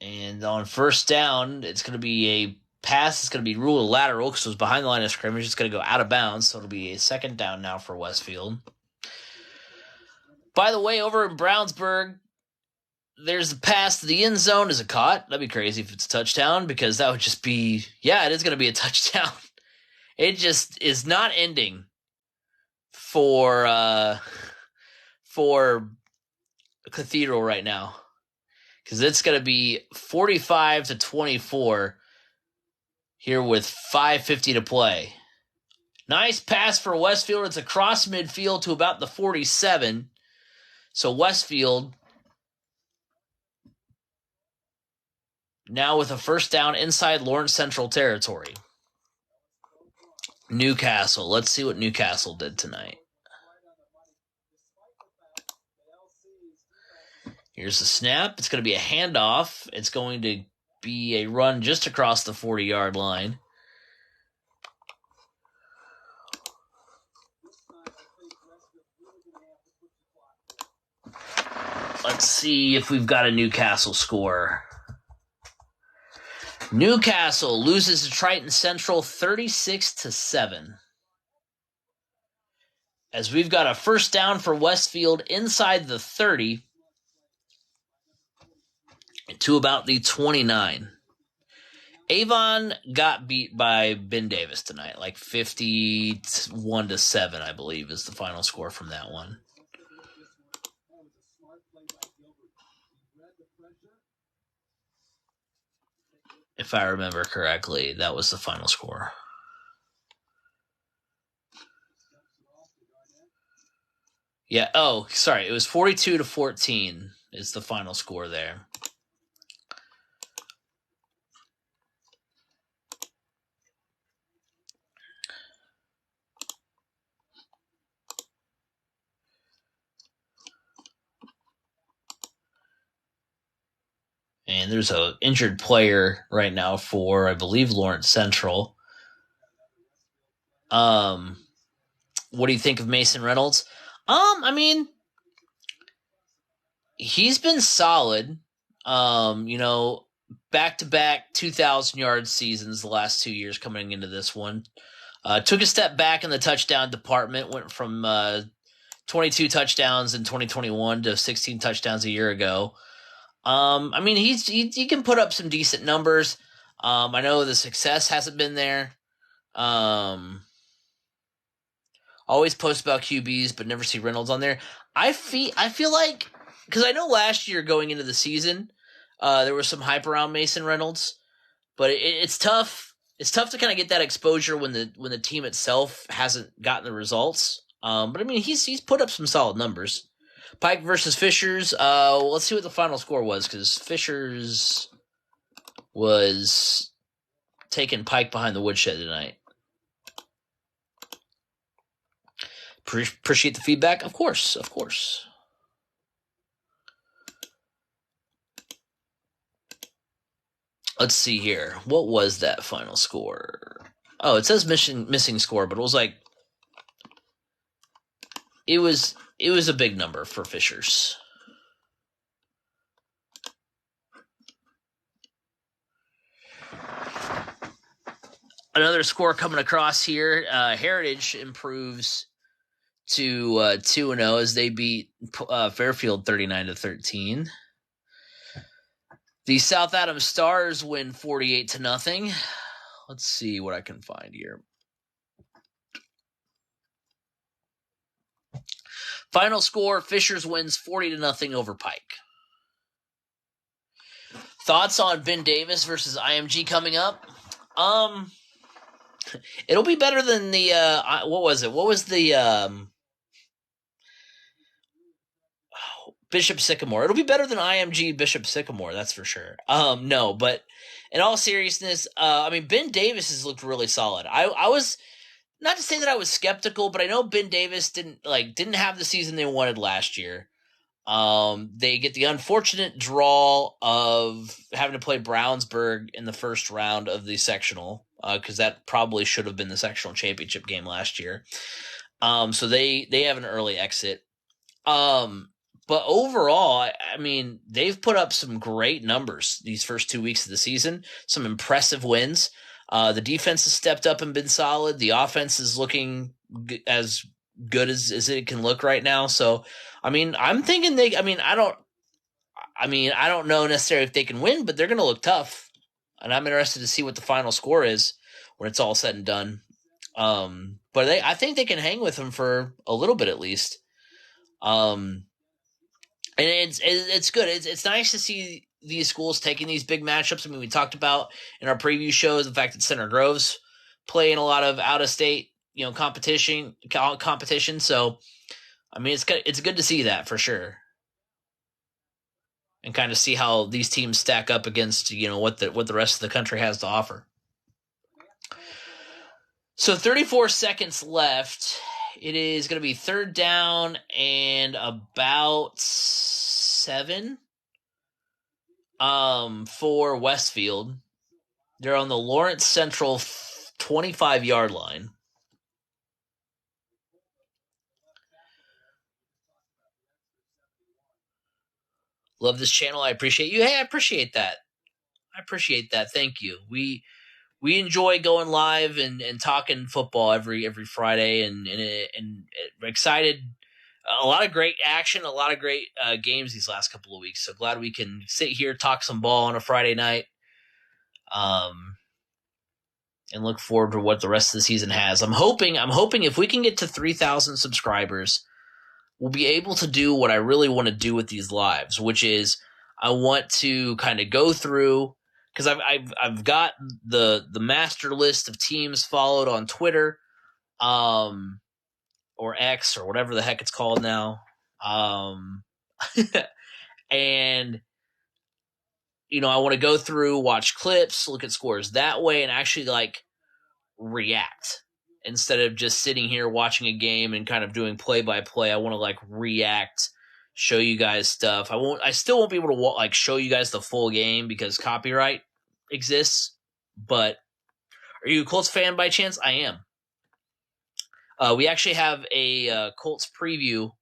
And on first down, it's going to be a pass. It's going to be ruled lateral because it was behind the line of scrimmage. It's going to go out of bounds, so it'll be a second down now for Westfield. By the way, over in Brownsburg, there's a pass to the end zone. Is it caught? That'd be crazy if it's a touchdown, because that would just be, yeah, it is going to be a touchdown. It just is not ending for Cathedral right now, because it's going to be 45-24 here with 5:50 to play. Nice pass for Westfield. It's across midfield to about the 47. So Westfield now with a first down inside Lawrence Central territory. Newcastle. Let's see what Newcastle did tonight. Here's the snap. It's going to be a handoff. It's going to be a run just across the 40-yard line. Let's see if we've got a Newcastle score. Newcastle loses to Triton Central 36-7. As we've got a first down for Westfield inside the 30 to about the 29. Avon got beat by Ben Davis tonight, like 51-7, I believe, is the final score from that one. If I remember correctly, that was the final score. Yeah, oh, sorry, it was 42-14 is the final score there. And there's an injured player right now for, I believe, Lawrence Central. What do you think of Mason Reynolds? I mean, he's been solid. Back-to-back 2,000-yard seasons the last 2 years coming into this one. Took a step back in the touchdown department, went from 22 touchdowns in 2021 to 16 touchdowns a year ago. I mean, he can put up some decent numbers. I know the success hasn't been there. Always post about QBs, but never see Reynolds on there. I feel like, because I know last year going into the season, there was some hype around Mason Reynolds, but it's tough. It's tough to kind of get that exposure when the team itself hasn't gotten the results. But I mean, he's put up some solid numbers. Pike versus Fishers. Let's see what the final score was, because Fishers was taking Pike behind the woodshed tonight. Appreciate the feedback, of course. Let's see here. What was that final score? Oh, it says missing score, but it was like it was a big number for Fishers. Another score coming across here. Heritage improves to 2-0 as they beat Fairfield 39-13. The South Adams Stars win 48-0. Let's see what I can find here. Final score, Fishers wins 40-0 over Pike. Thoughts on Ben Davis versus IMG coming up? It'll be better than the what was it? What was the Bishop Sycamore? It'll be better than IMG Bishop Sycamore, that's for sure. No, but in all seriousness, I mean, Ben Davis has looked really solid. I was, not to say that I was skeptical, but I know Ben Davis didn't have the season they wanted last year. They get the unfortunate draw of having to play Brownsburg in the first round of the sectional, because that probably should have been the sectional championship game last year. So they have an early exit. But overall, I mean, they've put up some great numbers these first 2 weeks of the season. Some impressive wins. The defense has stepped up and been solid. The offense is looking as good as it can look right now. So, I mean, I'm thinking they. I don't know necessarily if they can win, but they're going to look tough. And I'm interested to see what the final score is when it's all said and done. But I think they can hang with them for a little bit at least. And it's good. It's nice to see these schools taking these big matchups. I mean, we talked about in our preview shows the fact that Center Grove's playing a lot of out of state, competition. So, I mean, it's good to see that for sure, and kind of see how these teams stack up against what the rest of the country has to offer. So 34 seconds left. It is going to be third down and about 7 for Westfield. They're on the Lawrence Central 25-yard line. Love this channel. I appreciate you. Hey, I appreciate that. Thank you. We enjoy going live and talking football every Friday, and we're excited. A lot of great action, a lot of great games these last couple of weeks. So glad we can sit here, talk some ball on a Friday night, and look forward to what the rest of the season has. I'm hoping if we can get to 3,000 subscribers, we'll be able to do what I really want to do with these lives, which is I want to kind of go through, because I've got the master list of teams followed on Twitter, or X or whatever the heck it's called now, and I want to go through, watch clips, look at scores that way, and actually react instead of just sitting here watching a game and kind of doing play by play. I want to react, show you guys stuff. I still won't be able to show you guys the full game because copyright exists. But are you a Colts fan by chance? I am. We actually have a Colts preview.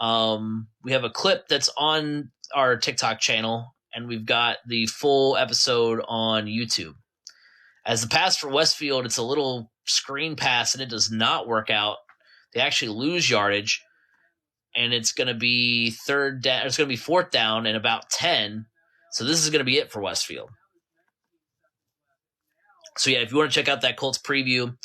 We have a clip that's on our TikTok channel, and we've got the full episode on YouTube. As the pass for Westfield, it's a little screen pass, and it does not work out. They actually lose yardage, and it's going to be third down. It's going to be fourth down and about 10. So this is going to be it for Westfield. So yeah, if you want to check out that Colts preview,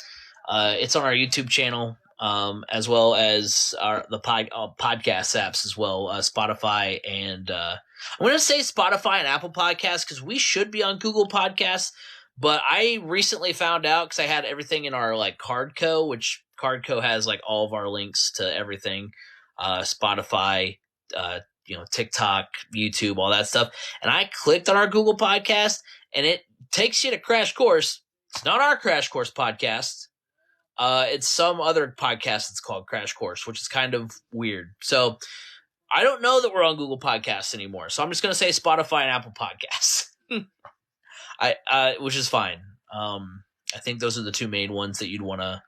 it's on our YouTube channel, as well as the podcast apps as well, Spotify and I'm going to say Spotify and Apple Podcasts because we should be on Google Podcasts. But I recently found out, because I had everything in our Cardco, which Cardco has all of our links to everything, Spotify, TikTok, YouTube, all that stuff. And I clicked on our Google Podcast, and it takes you to Crash Course. It's not our Crash Course podcast. It's some other podcast that's called Crash Course, which is kind of weird. So I don't know that we're on Google Podcasts anymore. So I'm just going to say Spotify and Apple Podcasts. Which is fine. I think those are the two main ones that you'd want to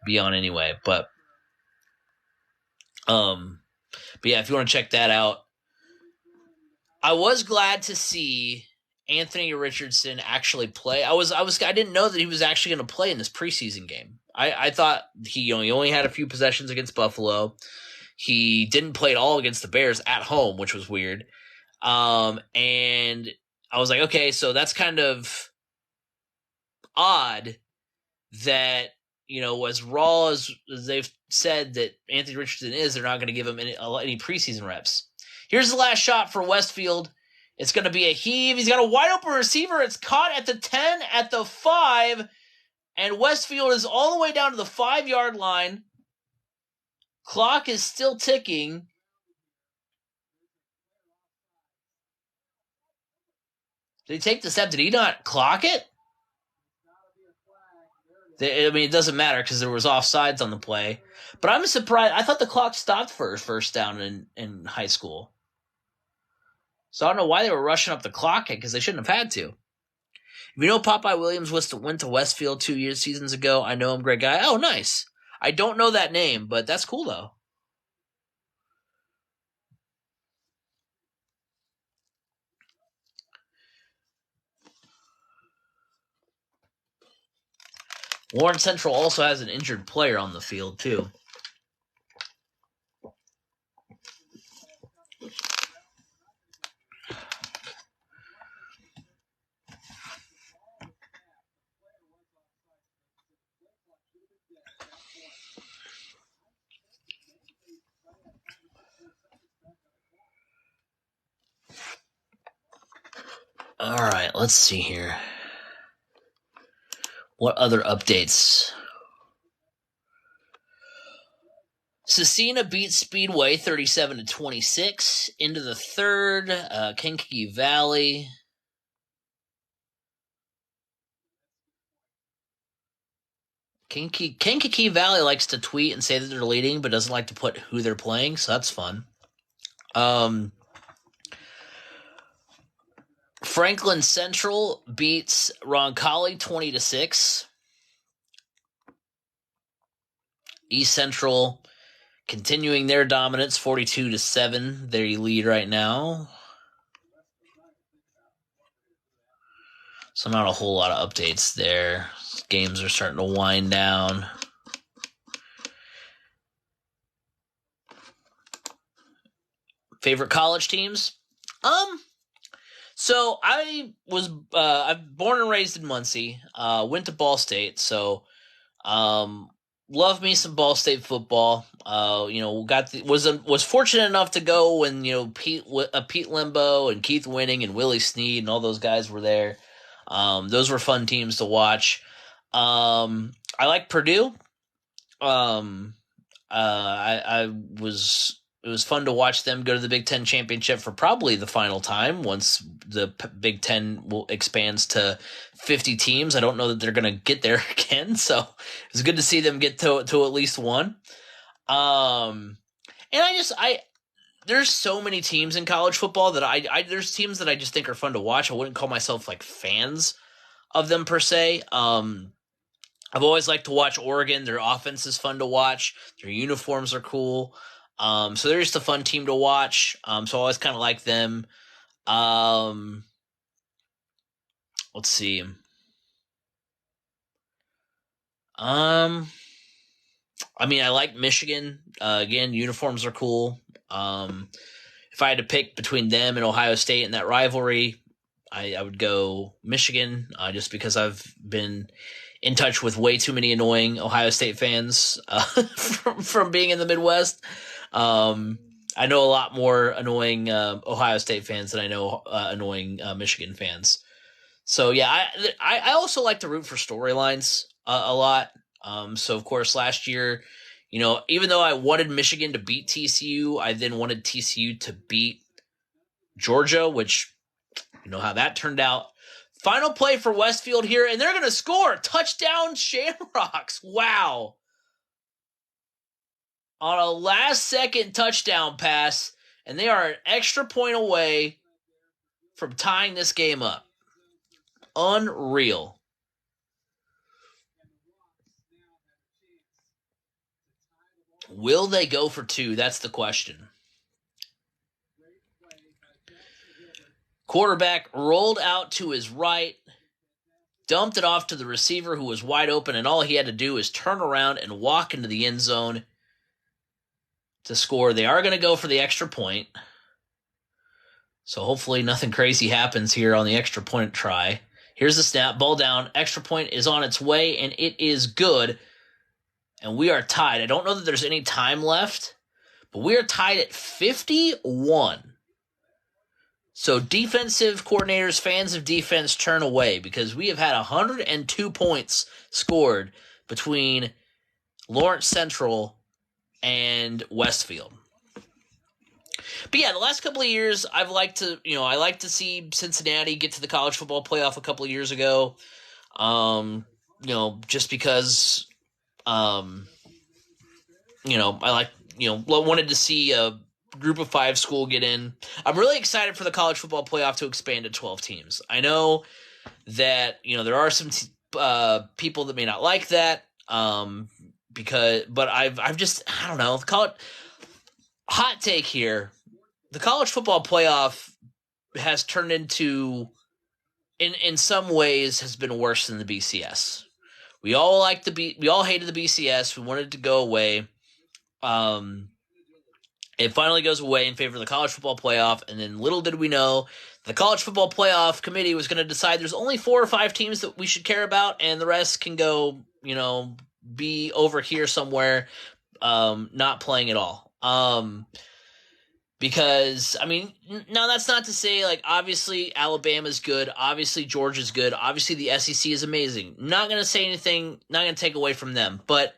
be on anyway. But yeah, if you want to check that out, I was glad to see Anthony Richardson actually play. I didn't know that he was actually going to play in this preseason game. I thought he only had a few possessions against Buffalo. He didn't play at all against the Bears at home, which was weird. And I was like, okay, so that's kind of odd that, as raw as they've said that Anthony Richardson is, they're not going to give him any preseason reps. Here's the last shot for Westfield. It's going to be a heave. He's got a wide open receiver. It's caught at the 10, at the 5, and Westfield is all the way down to the 5-yard line. Clock is still ticking. Did he take the step? Did he not clock it? It doesn't matter because there was offsides on the play. But I'm surprised. I thought the clock stopped for first down in high school. So I don't know why they were rushing up the clock because they shouldn't have had to. If you know Popeye Williams went to Westfield 2 seasons ago, I know him, great guy. Oh, nice. I don't know that name, but that's cool, though. Lawrence Central also has an injured player on the field, too. All right, let's see here. What other updates? Cecina beats Speedway 37-26 into the third. Kankakee Valley. Kankakee Valley likes to tweet and say that they're leading, but doesn't like to put who they're playing, so that's fun. Franklin Central beats Roncalli 20-6. East Central continuing their dominance 42-7. They lead right now. So not a whole lot of updates there. Games are starting to wind down. Favorite college teams? So I was I'm born and raised in Muncie. Went to Ball State, so love me some Ball State football. Was fortunate enough to go when Pete Limbo and Keith Winning and Willie Snead and all those guys were there. Those were fun teams to watch. I like Purdue. It was fun to watch them go to the Big Ten championship for probably the final time once the Big Ten expands to 50 teams. I don't know that they're going to get there again, so it's good to see them get to at least one. And there's so many teams in college football that there's teams that I just think are fun to watch. I wouldn't call myself like fans of them per se. I've always liked to watch Oregon. Their offense is fun to watch. Their uniforms are cool. So they're just a fun team to watch. So I always kind of like them. Let's see. I like Michigan. Again, uniforms are cool. If I had to pick between them and Ohio State in that rivalry, I would go Michigan, just because I've been in touch with way too many annoying Ohio State fans from being in the Midwest. I know a lot more annoying Ohio State fans than I know annoying Michigan fans. So yeah, I also like to root for storylines a lot. So of course last year, even though I wanted Michigan to beat TCU, I then wanted TCU to beat Georgia, which you know how that turned out. Final play for Westfield here, and they're going to score. Touchdown Shamrocks. Wow. On a last-second touchdown pass, and they are an extra point away from tying this game up. Unreal. Will they go for two? That's the question. Quarterback rolled out to his right, dumped it off to the receiver who was wide open, and all he had to do is turn around and walk into the end zone to score. They are going to go for the extra point. So hopefully nothing crazy happens here on the extra point try. Here's the snap, ball down, extra point is on its way, and it is good. And we are tied. I don't know that there's any time left, but we are tied at 51. So defensive coordinators, fans of defense, turn away, because we have had 102 points scored between Lawrence Central and Westfield. But yeah, the last couple of years, I like to see Cincinnati get to the college football playoff a couple of years ago. Just because, I wanted to see a Group of 5 school get in. I'm really excited for the college football playoff to expand to 12 teams. I know that, there are some people that may not like that, but I've just, I don't know, hot take here. The college football playoff has turned into, in some ways, has been worse than the BCS. We all hated the BCS. We wanted it to go away. It finally goes away in favor of the college football playoff, and then little did we know the college football playoff committee was going to decide there's only 4 or 5 teams that we should care about, and the rest can go, be over here somewhere, not playing at all. Because, now that's not to say, obviously Alabama's good, obviously Georgia's good, obviously the SEC is amazing. Not going to say anything, not going to take away from them, but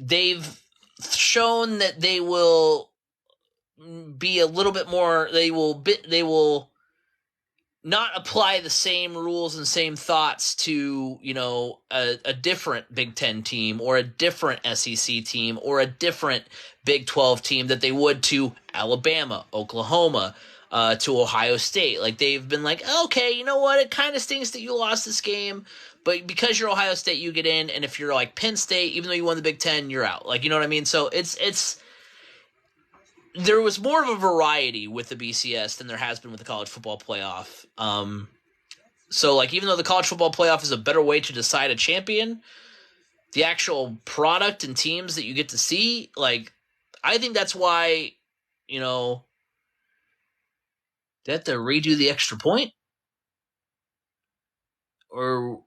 they've shown that they will be a little bit more, they will not apply the same rules and same thoughts to, a different Big Ten team or a different SEC team or a different Big 12 team that they would to Alabama, Oklahoma, to Ohio State. They've been okay, you know what? It kind of stings that you lost this game, but because you're Ohio State, you get in, and if you're Penn State, even though you won the Big Ten, you're out. You know what I mean? So there was more of a variety with the BCS than there has been with the college football playoff. So even though the college football playoff is a better way to decide a champion, the actual product and teams that you get to see, I think that's why, they have to redo the extra point? Or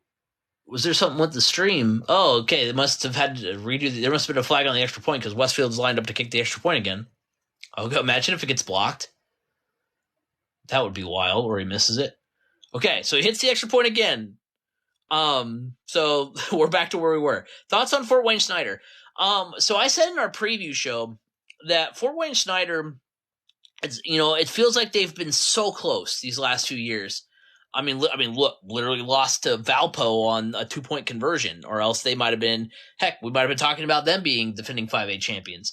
was there something with the stream? Oh, okay, they must have had to redo there must have been a flag on the extra point because Westfield's lined up to kick the extra point again. Imagine if it gets blocked. That would be wild, or he misses it. Okay, so he hits the extra point again. So we're back to where we were. Thoughts on Fort Wayne Snyder? So I said in our preview show that Fort Wayne Snyder, it feels like they've been so close these last few years. Look, literally lost to Valpo on a 2-point conversion, or else they might have been, we might have been talking about them being defending 5A champions.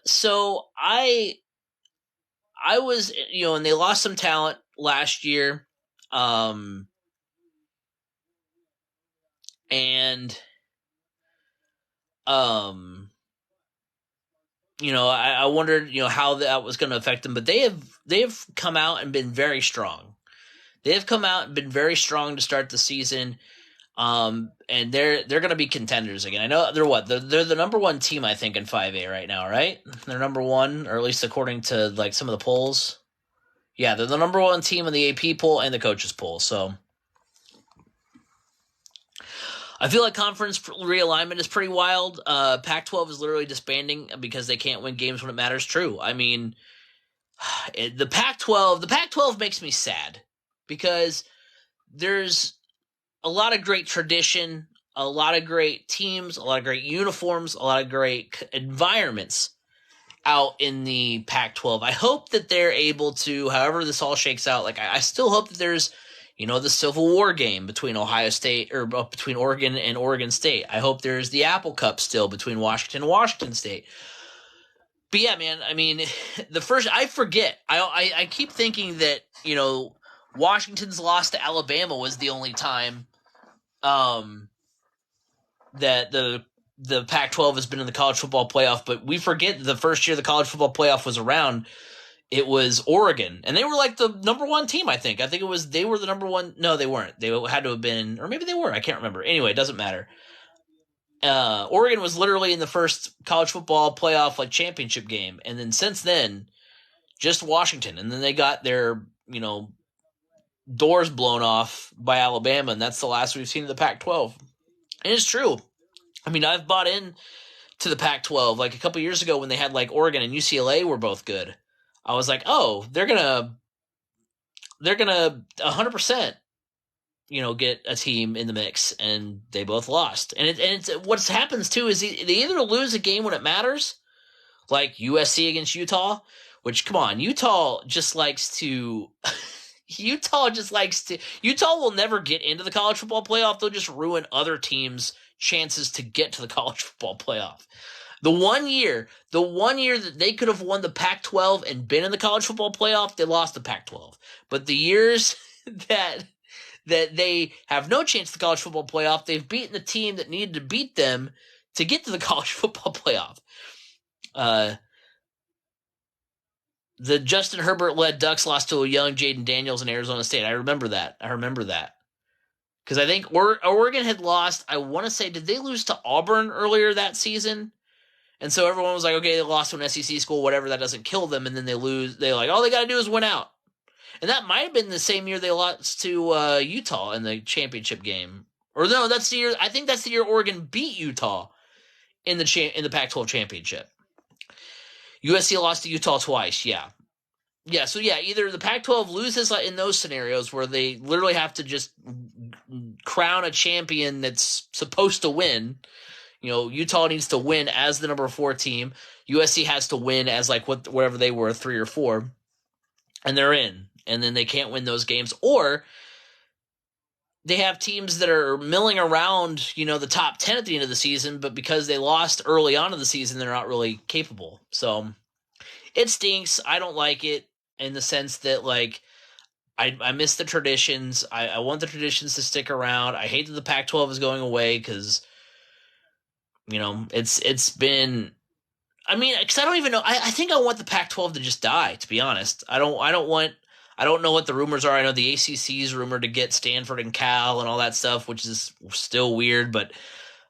So I was, and they lost some talent last year. I wondered, how that was going to affect them, but they have come out and been very strong. They have come out and been very strong to start the season. And they're going to be contenders again. I know they're the number 1 team, I think, in 5A right now, right? They're number 1, or at least according to some of the polls. Yeah, they're the number 1 team in the AP poll and the coaches poll. So I feel like conference realignment is pretty wild. Pac-12 is literally disbanding because they can't win games when it matters. True. The Pac-12 makes me sad because there's a lot of great tradition, a lot of great teams, a lot of great uniforms, a lot of great environments out in the Pac-12. I hope that they're able to, however this all shakes out, I still hope that there's, the Civil War game between Ohio State, or between Oregon and Oregon State. I hope there's the Apple Cup still between Washington and Washington State. But yeah, man, I forget. I keep thinking that, Washington's loss to Alabama was the only time that the Pac-12 has been in the college football playoff, but we forget the first year the college football playoff was around, it was Oregon, and they were the number 1 team, I think. They were the number 1. No, they weren't. They had to have been, or maybe they were. I can't remember. Anyway, it doesn't matter. Oregon was literally in the first college football playoff championship game, and then since then, just Washington, and then they got their doors blown off by Alabama, and that's the last we've seen of the Pac-12. And it's true. I've bought in to the Pac-12 a couple years ago when they had Oregon and UCLA were both good. I was they're gonna 100%, get a team in the mix, and they both lost. And it's what happens too is they either lose a game when it matters, like USC against Utah, which, come on, Utah will never get into the college football playoff. They'll just ruin other teams' chances to get to the college football playoff. The one year that they could have won the Pac-12 and been in the college football playoff, they lost the Pac-12. But the years that they have no chance to the college football playoff, they've beaten the team that needed to beat them to get to the college football playoff. The Justin Herbert-led Ducks lost to a young Jaden Daniels in Arizona State. I remember that. Because I think Oregon had lost, I want to say, did they lose to Auburn earlier that season? And so everyone was like, okay, they lost to an SEC school, whatever, that doesn't kill them. And then they lose. They're like, all they got to do is win out. And that might have been the same year they lost to Utah in the championship game. Or no, that's the year. I think that's the year Oregon beat Utah in the Pac-12 championship. USC lost to Utah twice. Yeah. So either the Pac-12 loses in those scenarios where they literally have to just crown a champion that's supposed to win. Utah needs to win as the number 4 team. USC has to win as whatever they were, 3 or 4, and they're in. And then they can't win those games, or they have teams that are milling around, the top 10 at the end of the season, but because they lost early on in the season, they're not really capable. So it stinks. I don't like it in the sense that I miss the traditions. I want the traditions to stick around. I hate that the Pac-12 is going away because it's been. I mean, because I don't even know. I think I want the Pac-12 to just die. To be honest, I don't know what the rumors are. I know the ACC is rumored to get Stanford and Cal and all that stuff, which is still weird. But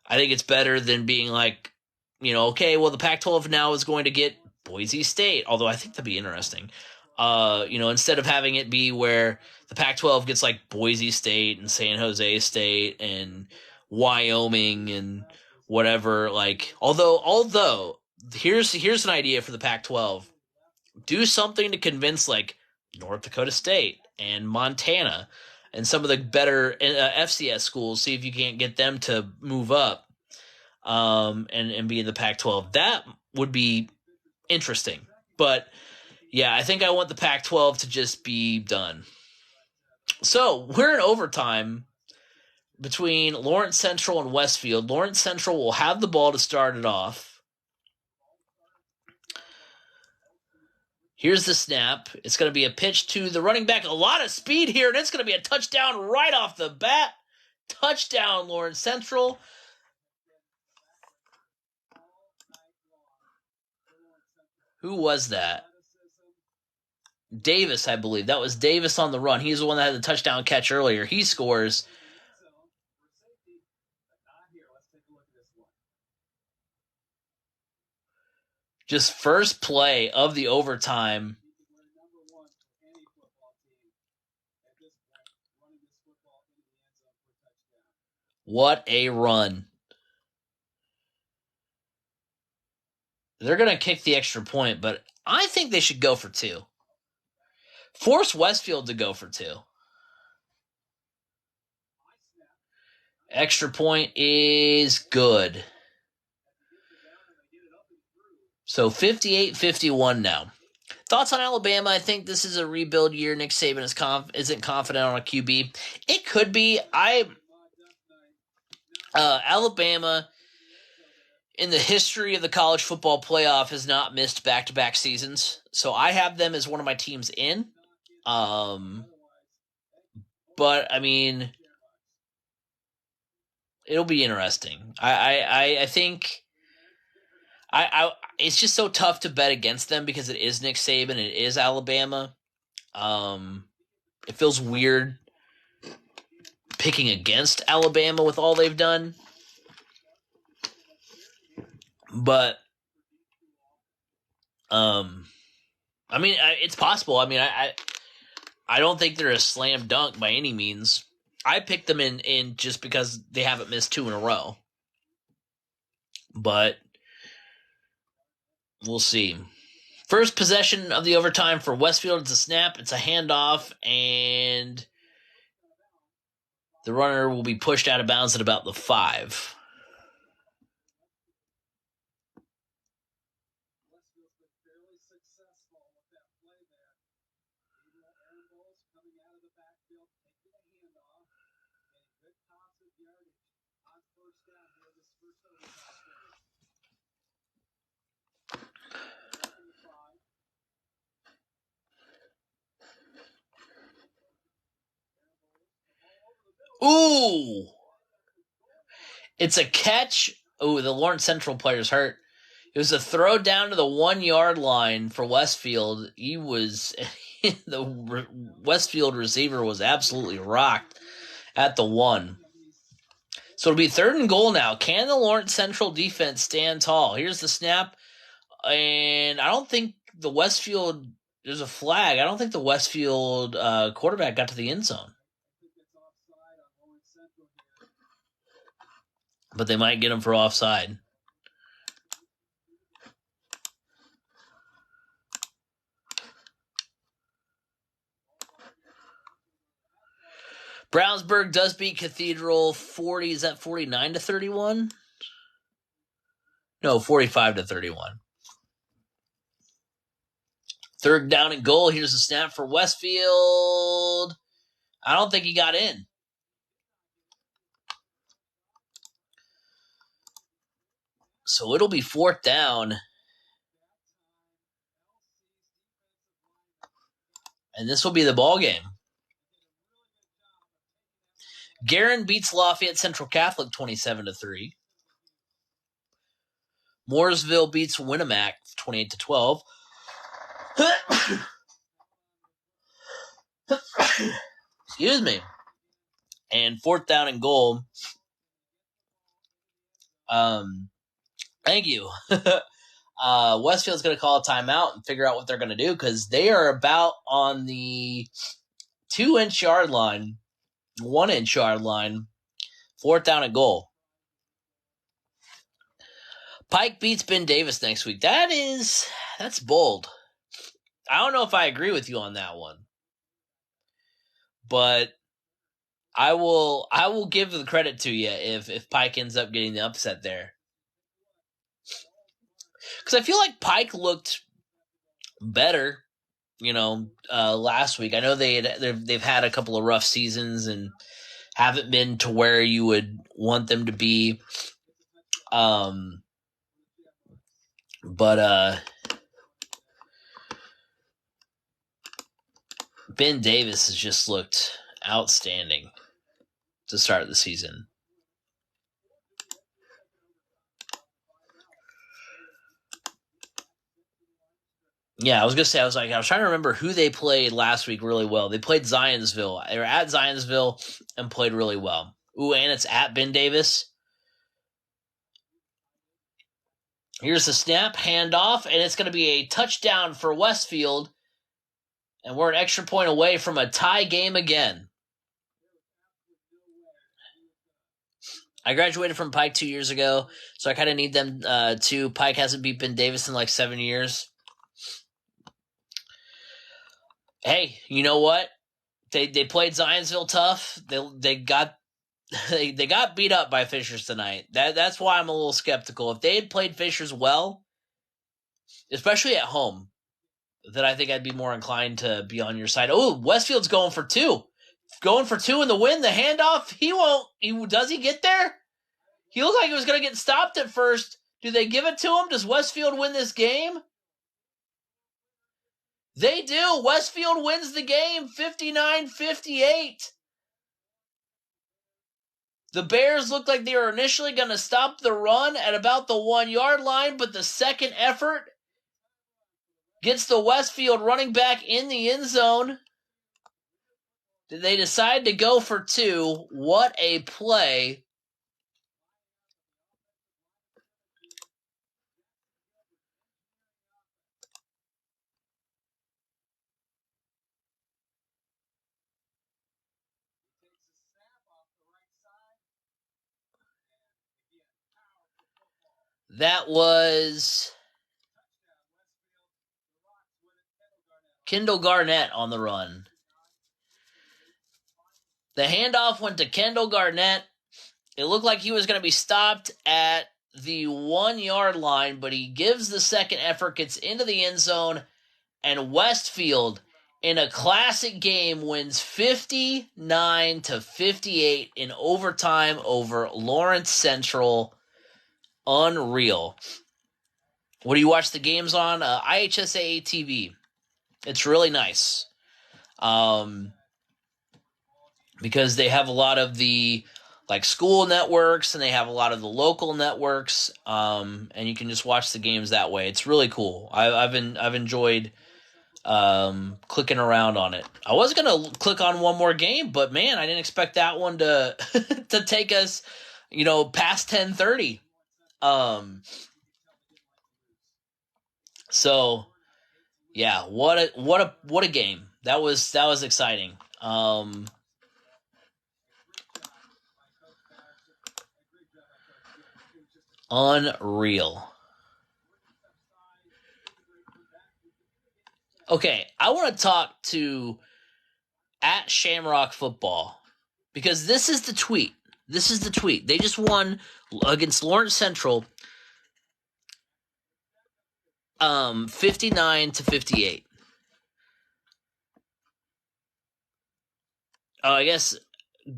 I think it's better than being okay, well, the Pac-12 now is going to get Boise State. Although I think that'd be interesting. Instead of having it be where the Pac-12 gets Boise State and San Jose State and Wyoming and whatever. Although here's an idea for the Pac-12: do something to convince North Dakota State and Montana and some of the better FCS schools. See if you can't get them to move up and be in the Pac-12. That would be interesting, but. Yeah, I think I want the Pac-12 to just be done. So, we're in overtime between Lawrence Central and Westfield. Lawrence Central will have the ball to start it off. Here's the snap. It's going to be a pitch to the running back. A lot of speed here, and it's going to be a touchdown right off the bat. Touchdown, Lawrence Central. Who was that? Davis, I believe. That was Davis on the run. He's the one that had the touchdown catch earlier. He scores. Just first play of the overtime. What a run. They're going to kick the extra point, but I think they should go for 2. Force Westfield to go for 2. Extra point is good. So 58-51 now. Thoughts on Alabama? I think this is a rebuild year. Nick Saban isn't confident on a QB. It could be. Alabama, in the history of the college football playoff, has not missed back-to-back seasons. So I have them as one of my teams in. But I mean, it'll be interesting. I think it's just so tough to bet against them because it is Nick Saban, it is Alabama. It feels weird picking against Alabama with all they've done. But I mean, it's possible. I mean, I don't think they're a slam dunk by any means. I picked them in just because they haven't missed 2 in a row. But we'll see. First possession of the overtime for Westfield. It's a snap. It's a handoff. And the runner will be pushed out of bounds at about the 5. Ooh! It's a catch. Ooh, the Lawrence Central player's hurt. It was a throw down to the 1-yard line for Westfield. The Westfield receiver was absolutely rocked. at the 1. So it'll be 3rd and goal now. Can the Lawrence Central defense stand tall? Here's the snap. And I don't think the Westfield, there's a flag. I don't think the Westfield quarterback got to the end zone. But they might get him for offside. Brownsburg does beat Cathedral 40. Is that 49-31? No, 45-31. 3rd down and goal. Here's the snap for Westfield. I don't think he got in. So it'll be 4th down. And this will be the ball game. Guerin beats Lafayette Central Catholic 27-3. Mooresville beats Winnemac 28-12. Excuse me. And 4th down and goal. Thank you. Westfield's going to call a timeout and figure out what they're going to do because they are about on the 2-inch yard line, 1-inch yard line, 4th down and goal. Pike beats Ben Davis next week. That's bold. I don't know if I agree with you on that one, but I will give the credit to you if Pike ends up getting the upset there. Because I feel like Pike looked better, last week. I know they've had a couple of rough seasons and haven't been to where you would want them to be. But Ben Davis has just looked outstanding to start the season. Yeah, I was trying to remember who they played last week really well. They played Zionsville. They were at Zionsville and played really well. Ooh, and it's at Ben Davis. Here's the snap, handoff, and it's going to be a touchdown for Westfield. And we're an extra point away from a tie game again. I graduated from Pike 2 years ago, so I kind of need them too. Pike hasn't beat Ben Davis in like 7 years. Hey, you know what? They played Zionsville tough. They got beat up by Fishers tonight. That's why I'm a little skeptical. If they had played Fishers well, especially at home, then I think I'd be more inclined to be on your side. Oh, Westfield's going for 2. Going for 2 in the win. The handoff, he won't. Does he get there? He looked like he was going to get stopped at first. Do they give it to him? Does Westfield win this game? They do. Westfield wins the game 59-58. The Bears looked like they were initially going to stop the run at about the 1 yard line, but the second effort gets the Westfield running back in the end zone. They decide to go for 2. What a play. That was Kendall Garnett on the run. The handoff went to Kendall Garnett. It looked like he was going to be stopped at the 1 yard line, but he gives the second effort, gets into the end zone, and Westfield, in a classic game, wins 59-58 in overtime over Lawrence Central. Unreal. What do you watch the games on? IHSAA TV. It's really nice. Because they have a lot of the school networks and they have a lot of the local networks, and you can just watch the games that way. It's really cool. I've enjoyed clicking around on it. I was going to click on one more game, but man, I didn't expect that one to to take us, past 10:30. So yeah, what a game. That was exciting. Unreal. Okay, I want to talk to at Shamrock Football because this is the tweet. This is the tweet. They just won against Lawrence Central, 59-58. I guess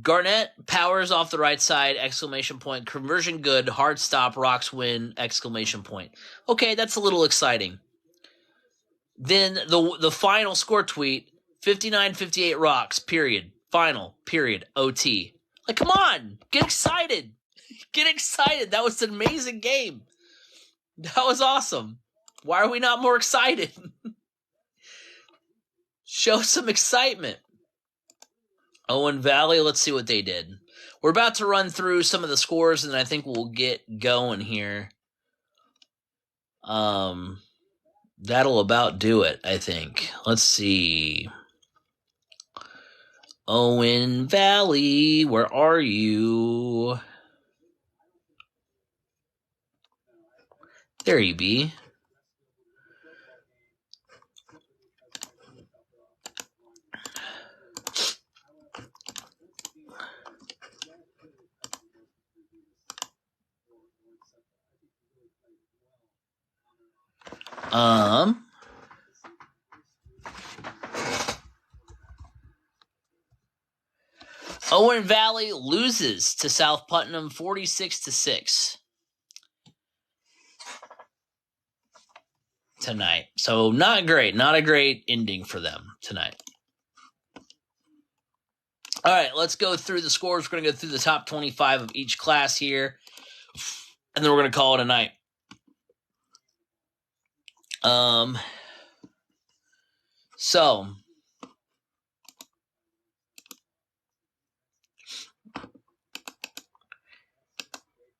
Garnett powers off the right side, exclamation point. Conversion good, hard stop, Rocks win, exclamation point. Okay, that's a little exciting. Then the final score tweet, 59-58 Rocks, period. Final, period, OT. Like, come on, get excited. Get excited. That was an amazing game. That was awesome. Why are we not more excited? Show some excitement. Owen Valley, let's see what they did. We're about to run through some of the scores, and I think we'll get going here. That'll about do it, I think. Let's see. Owen Valley, where are you? There you be. Owen Valley loses to South Putnam 46-6 tonight. So not great. Not a great ending for them tonight. All right, let's go through the scores. We're going to go through the top 25 of each class here, and then we're going to call it a night. So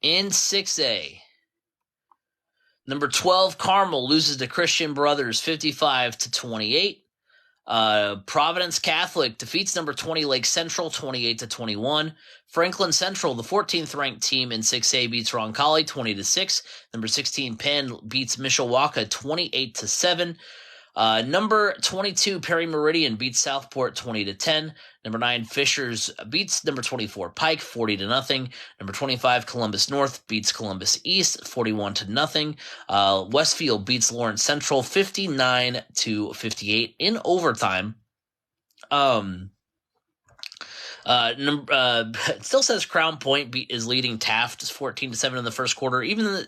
in 6A, number 12 Carmel loses to Christian Brothers 55-28. Providence Catholic defeats number 20 Lake Central 28-21. Franklin Central, the 14th ranked team in 6A, beats Roncalli 20-6. Number 16 Penn beats Mishawaka 28-7. Number 22 Perry Meridian beats Southport 20-10. Number 9 Fishers beats number 24 Pike 40-0. Number 25 Columbus North beats Columbus East 41-0. Westfield beats Lawrence Central 59-58 in overtime. It still says Crown Point is leading Taft 14-7 in the first quarter. Either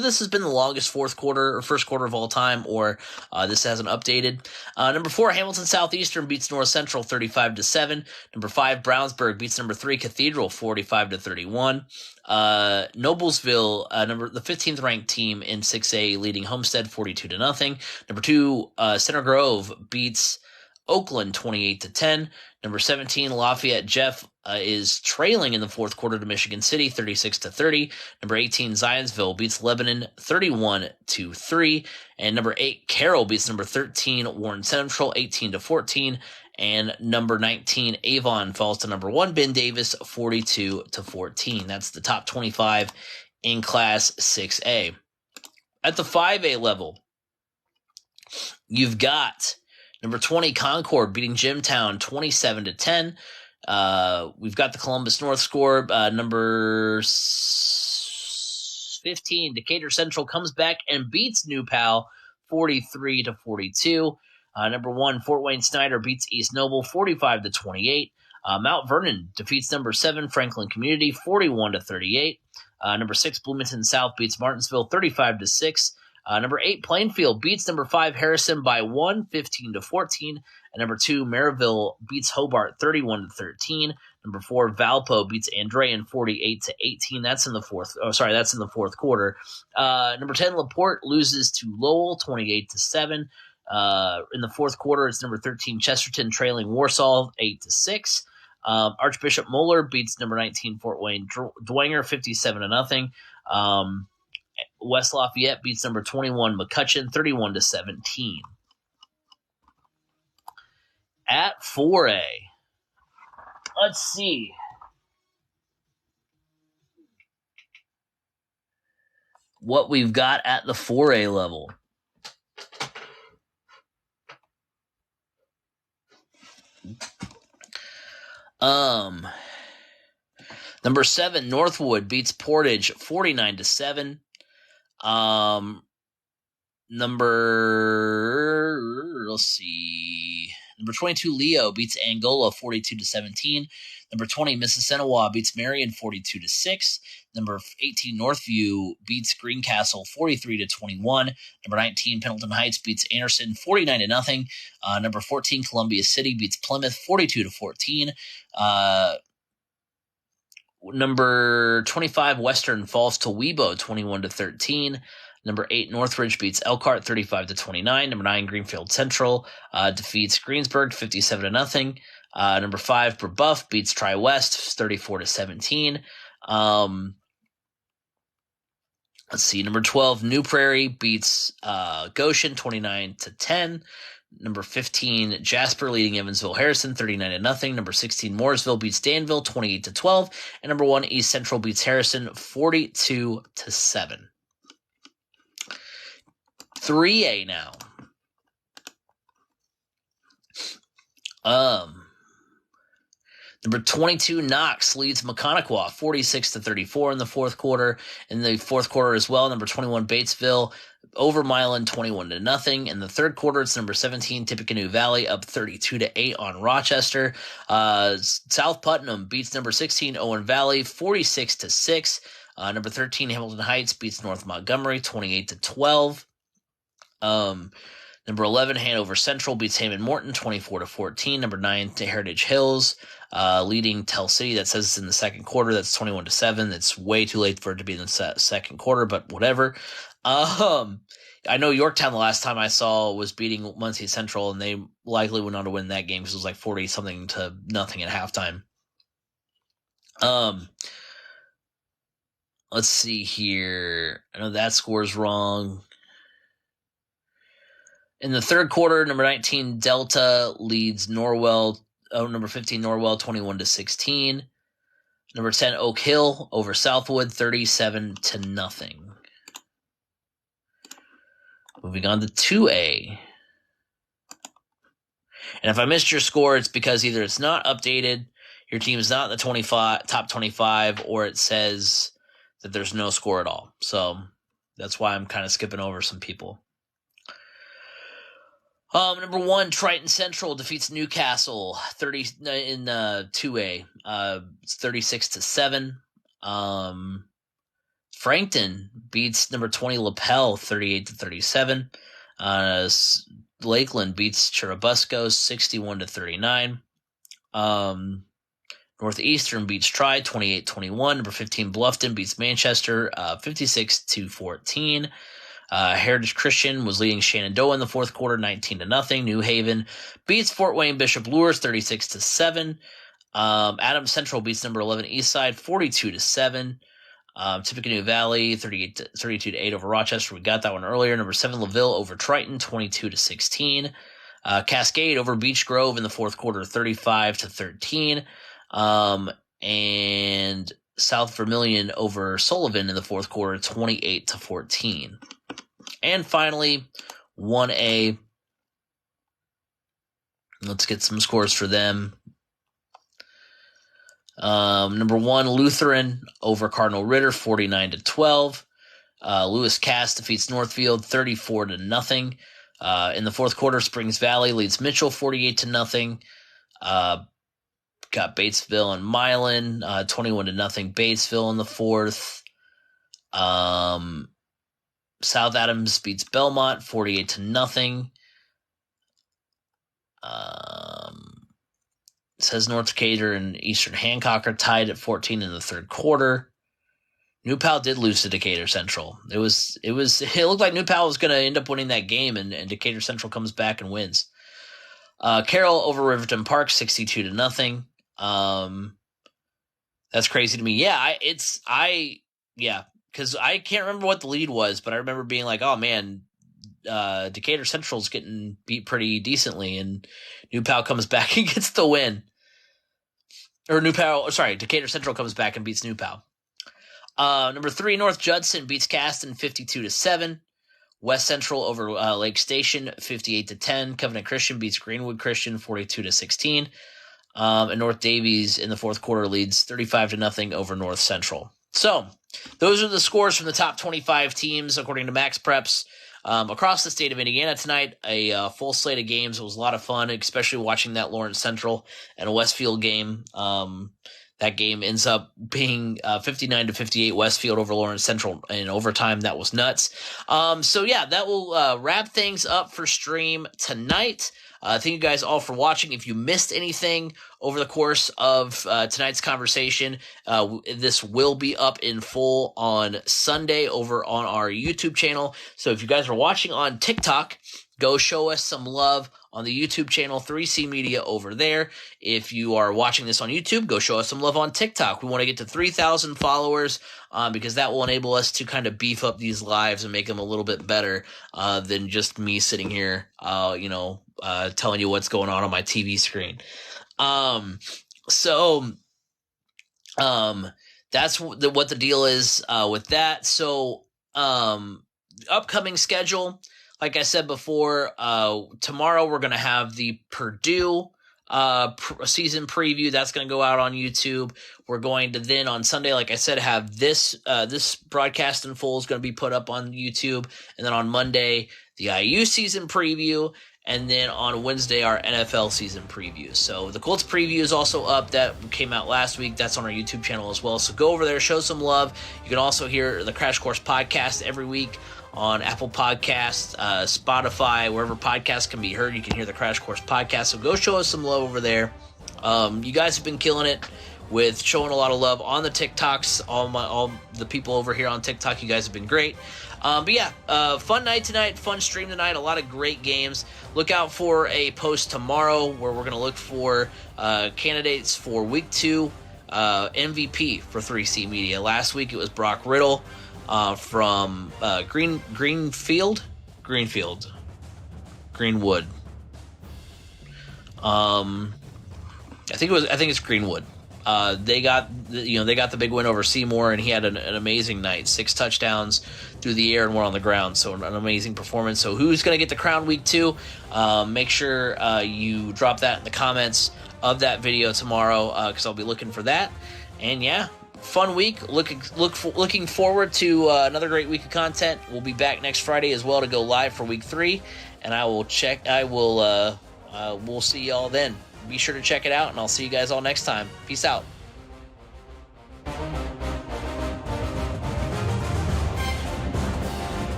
this has been the longest fourth quarter or first quarter of all time, or this hasn't updated. Number 4 Hamilton Southeastern beats North Central 35-7. Number 5 Brownsburg beats number 3 Cathedral 45-31. Noblesville, the 15th ranked team in 6A, leading Homestead 42-0. Number 2 Center Grove beats Oakland 28-10. Number 17 Lafayette Jeff is trailing in the fourth quarter to Michigan City 36-30. Number 18 Zionsville beats Lebanon 31-3. And number 8 Carroll beats number 13 Warren Central 18-14. And number 19 Avon falls to number 1 Ben Davis 42-14. That's the top 25 in Class 6A. At the 5A level, you've got number 20 Concord beating Jimtown 27-10. We've got the Columbus North score. Number 15 Decatur Central comes back and beats New Pal 43-42. Number 1 Fort Wayne Snyder beats East Noble 45-28. Mount Vernon defeats number 7 Franklin Community 41-38. Number 6 Bloomington South beats Martinsville 35-6. Number 8 Plainfield beats number 5 Harrison by 1, 15-14. And number 2 Maryville beats Hobart 31-13. Number 4 Valpo beats Andrean 48-18. That's in the fourth. Oh, sorry, that's in the fourth quarter. Number 10 LaPorte loses to Lowell 28-7. In the fourth quarter, it's number 13 Chesterton trailing Warsaw 8-6. Archbishop Moeller beats number 19 Fort Wayne Dwenger 57-0. West Lafayette beats number 21 McCutcheon 31-17. At 4A, let's see. What we've got at the 4A level. Number 7 Northwood beats Portage 49-7. Let's see. Number 22 Leo beats Angola 42-17. Number 20 Mississinawa beats Marion 42-6. Number 18 Northview beats Greencastle 43-21. Number 19 Pendleton Heights beats Anderson 49-0. Number 14 Columbia City beats Plymouth 42-14. Number 25 Western falls to Webo 21-13. Number 8 Northridge beats Elkhart 35-29. Number 9 Greenfield Central defeats Greensburg 57-0. Number 5 Brebeuf beats Tri-West 34-17. Let's see. Number 12 New Prairie beats Goshen 29-10. Number 15 Jasper leading Evansville Harrison 39-0. Number 16 Mooresville beats Danville 28-12. And number 1 East Central beats Harrison 42-7. 3A now. Number 22 Knox leads Maconaquah 46-34 in the fourth quarter. In the fourth quarter as well, number 21 Batesville over Milan 21-0. In the third quarter, it's number 17 Tippecanoe Valley up 32-8 on Rochester. South Putnam beats number 16 Owen Valley 46-6. Number 13 Hamilton Heights beats North Montgomery 28-12. Number 11, Hanover Central beats Hammond Morton 24-14. Number 9, Heritage Hills leading Tell City. That says it's in the second quarter. That's 21-7. It's way too late for it to be in the second quarter, but whatever. I know Yorktown the last time I saw was beating Muncie Central, and they likely went on to win that game because it was like 40-something to nothing at halftime. Let's see here. I know that score's wrong. In the third quarter, number 19 Delta leads Norwell. Number 15 Norwell 21-16. Number 10 Oak Hill over Southwood 37-0. Moving on to 2A. And if I missed your score, it's because either it's not updated, your team is not in the top 25, or it says that there's no score at all. So that's why I'm kind of skipping over some people. Number 1, Triton Central defeats Newcastle 30 in 2A. It's 36-7. Frankton beats number 20 Lapel 38-37. Lakeland beats Churubusco 61-39. Northeastern beats Tri 28-21. Number 15 Bluffton beats Manchester 56-14. Heritage Christian was leading Shenandoah in the fourth quarter 19-0. New Haven beats Fort Wayne Bishop Luers 36-7. Adams Central beats number 11 Eastside 42-7. Tippecanoe Valley 32-8 over Rochester. We got that one earlier. Number 7 LaVille over Triton 22-16. Cascade over Beech Grove in the fourth quarter 35-13. And South Vermilion over Sullivan in the fourth quarter 28-14. And finally, 1A. Let's get some scores for them. Number 1, Lutheran over Cardinal Ritter, 49-12. Lewis Cass defeats Northfield, 34-0. In the fourth quarter, Springs Valley leads Mitchell, 48-0. Got Batesville and Milan, 21-0. Batesville in the fourth. South Adams beats Belmont, 48-0. It says North Decatur and Eastern Hancock are tied at 14 in the third quarter. New Pal did lose to Decatur Central. It looked like New Pal was going to end up winning that game, and Decatur Central comes back and wins. Carroll over Riverton Park, 62-0. That's crazy to me. Yeah, because I can't remember what the lead was, but I remember being like, oh man, Decatur Central's getting beat pretty decently, and New Pal comes back and gets the win. Or Decatur Central comes back and beats New Pal. Number 3, North Judson beats Caston 52-7. West Central over Lake Station 58-10. Covenant Christian beats Greenwood Christian 42-16. And North Davies in the fourth quarter leads 35-0 over North Central. So those are the scores from the top 25 teams according to Max Preps. Across the state of Indiana tonight, a full slate of games. It was a lot of fun, especially watching that Lawrence Central and Westfield game. That game ends up being 59-58 Westfield over Lawrence Central in overtime. That was nuts. So yeah, that will wrap things up for stream tonight. Thank you guys all for watching. If you missed anything over the course of tonight's conversation, this will be up in full on Sunday over on our YouTube channel. So if you guys are watching on TikTok, go show us some love on the YouTube channel, 3C Media over there. If you are watching this on YouTube, go show us some love on TikTok. We want to get to 3,000 followers because that will enable us to kind of beef up these lives and make them a little bit better than just me sitting here, telling you what's going on my TV screen. That's what the deal is with that. So upcoming schedule. Like I said before, tomorrow we're going to have the Purdue season preview. That's going to go out on YouTube. We're going to then on Sunday, like I said, have this broadcast in full is going to be put up on YouTube. And then on Monday, the IU season preview. And then on Wednesday, our NFL season preview. So the Colts preview is also up. That came out last week. That's on our YouTube channel as well. So go over there, show some love. You can also hear the Crash Course podcast every week on Apple Podcasts, Spotify, wherever podcasts can be heard. You can hear the Crash Course podcast. So go show us some love over there. You guys have been killing it with showing a lot of love on the TikToks. All the people over here on TikTok, you guys have been great. Fun night tonight, fun stream tonight, a lot of great games. Look out for a post tomorrow where we're going to look for candidates for Week 2 MVP for 3C Media. Last week it was Brock Riddle from Greenwood. I think it's Greenwood. They got the big win over Seymour, and he had an amazing night. 6 touchdowns through the air and 1 on the ground. So an amazing performance. So who's going to get the crown Week 2? Make sure you drop that in the comments of that video tomorrow because I'll be looking for that. And yeah, fun week. Looking forward to another great week of content. We'll be back next Friday as well to go live for Week 3, and we'll see y'all then. Be sure to check it out, and I'll see you guys all next time. Peace out.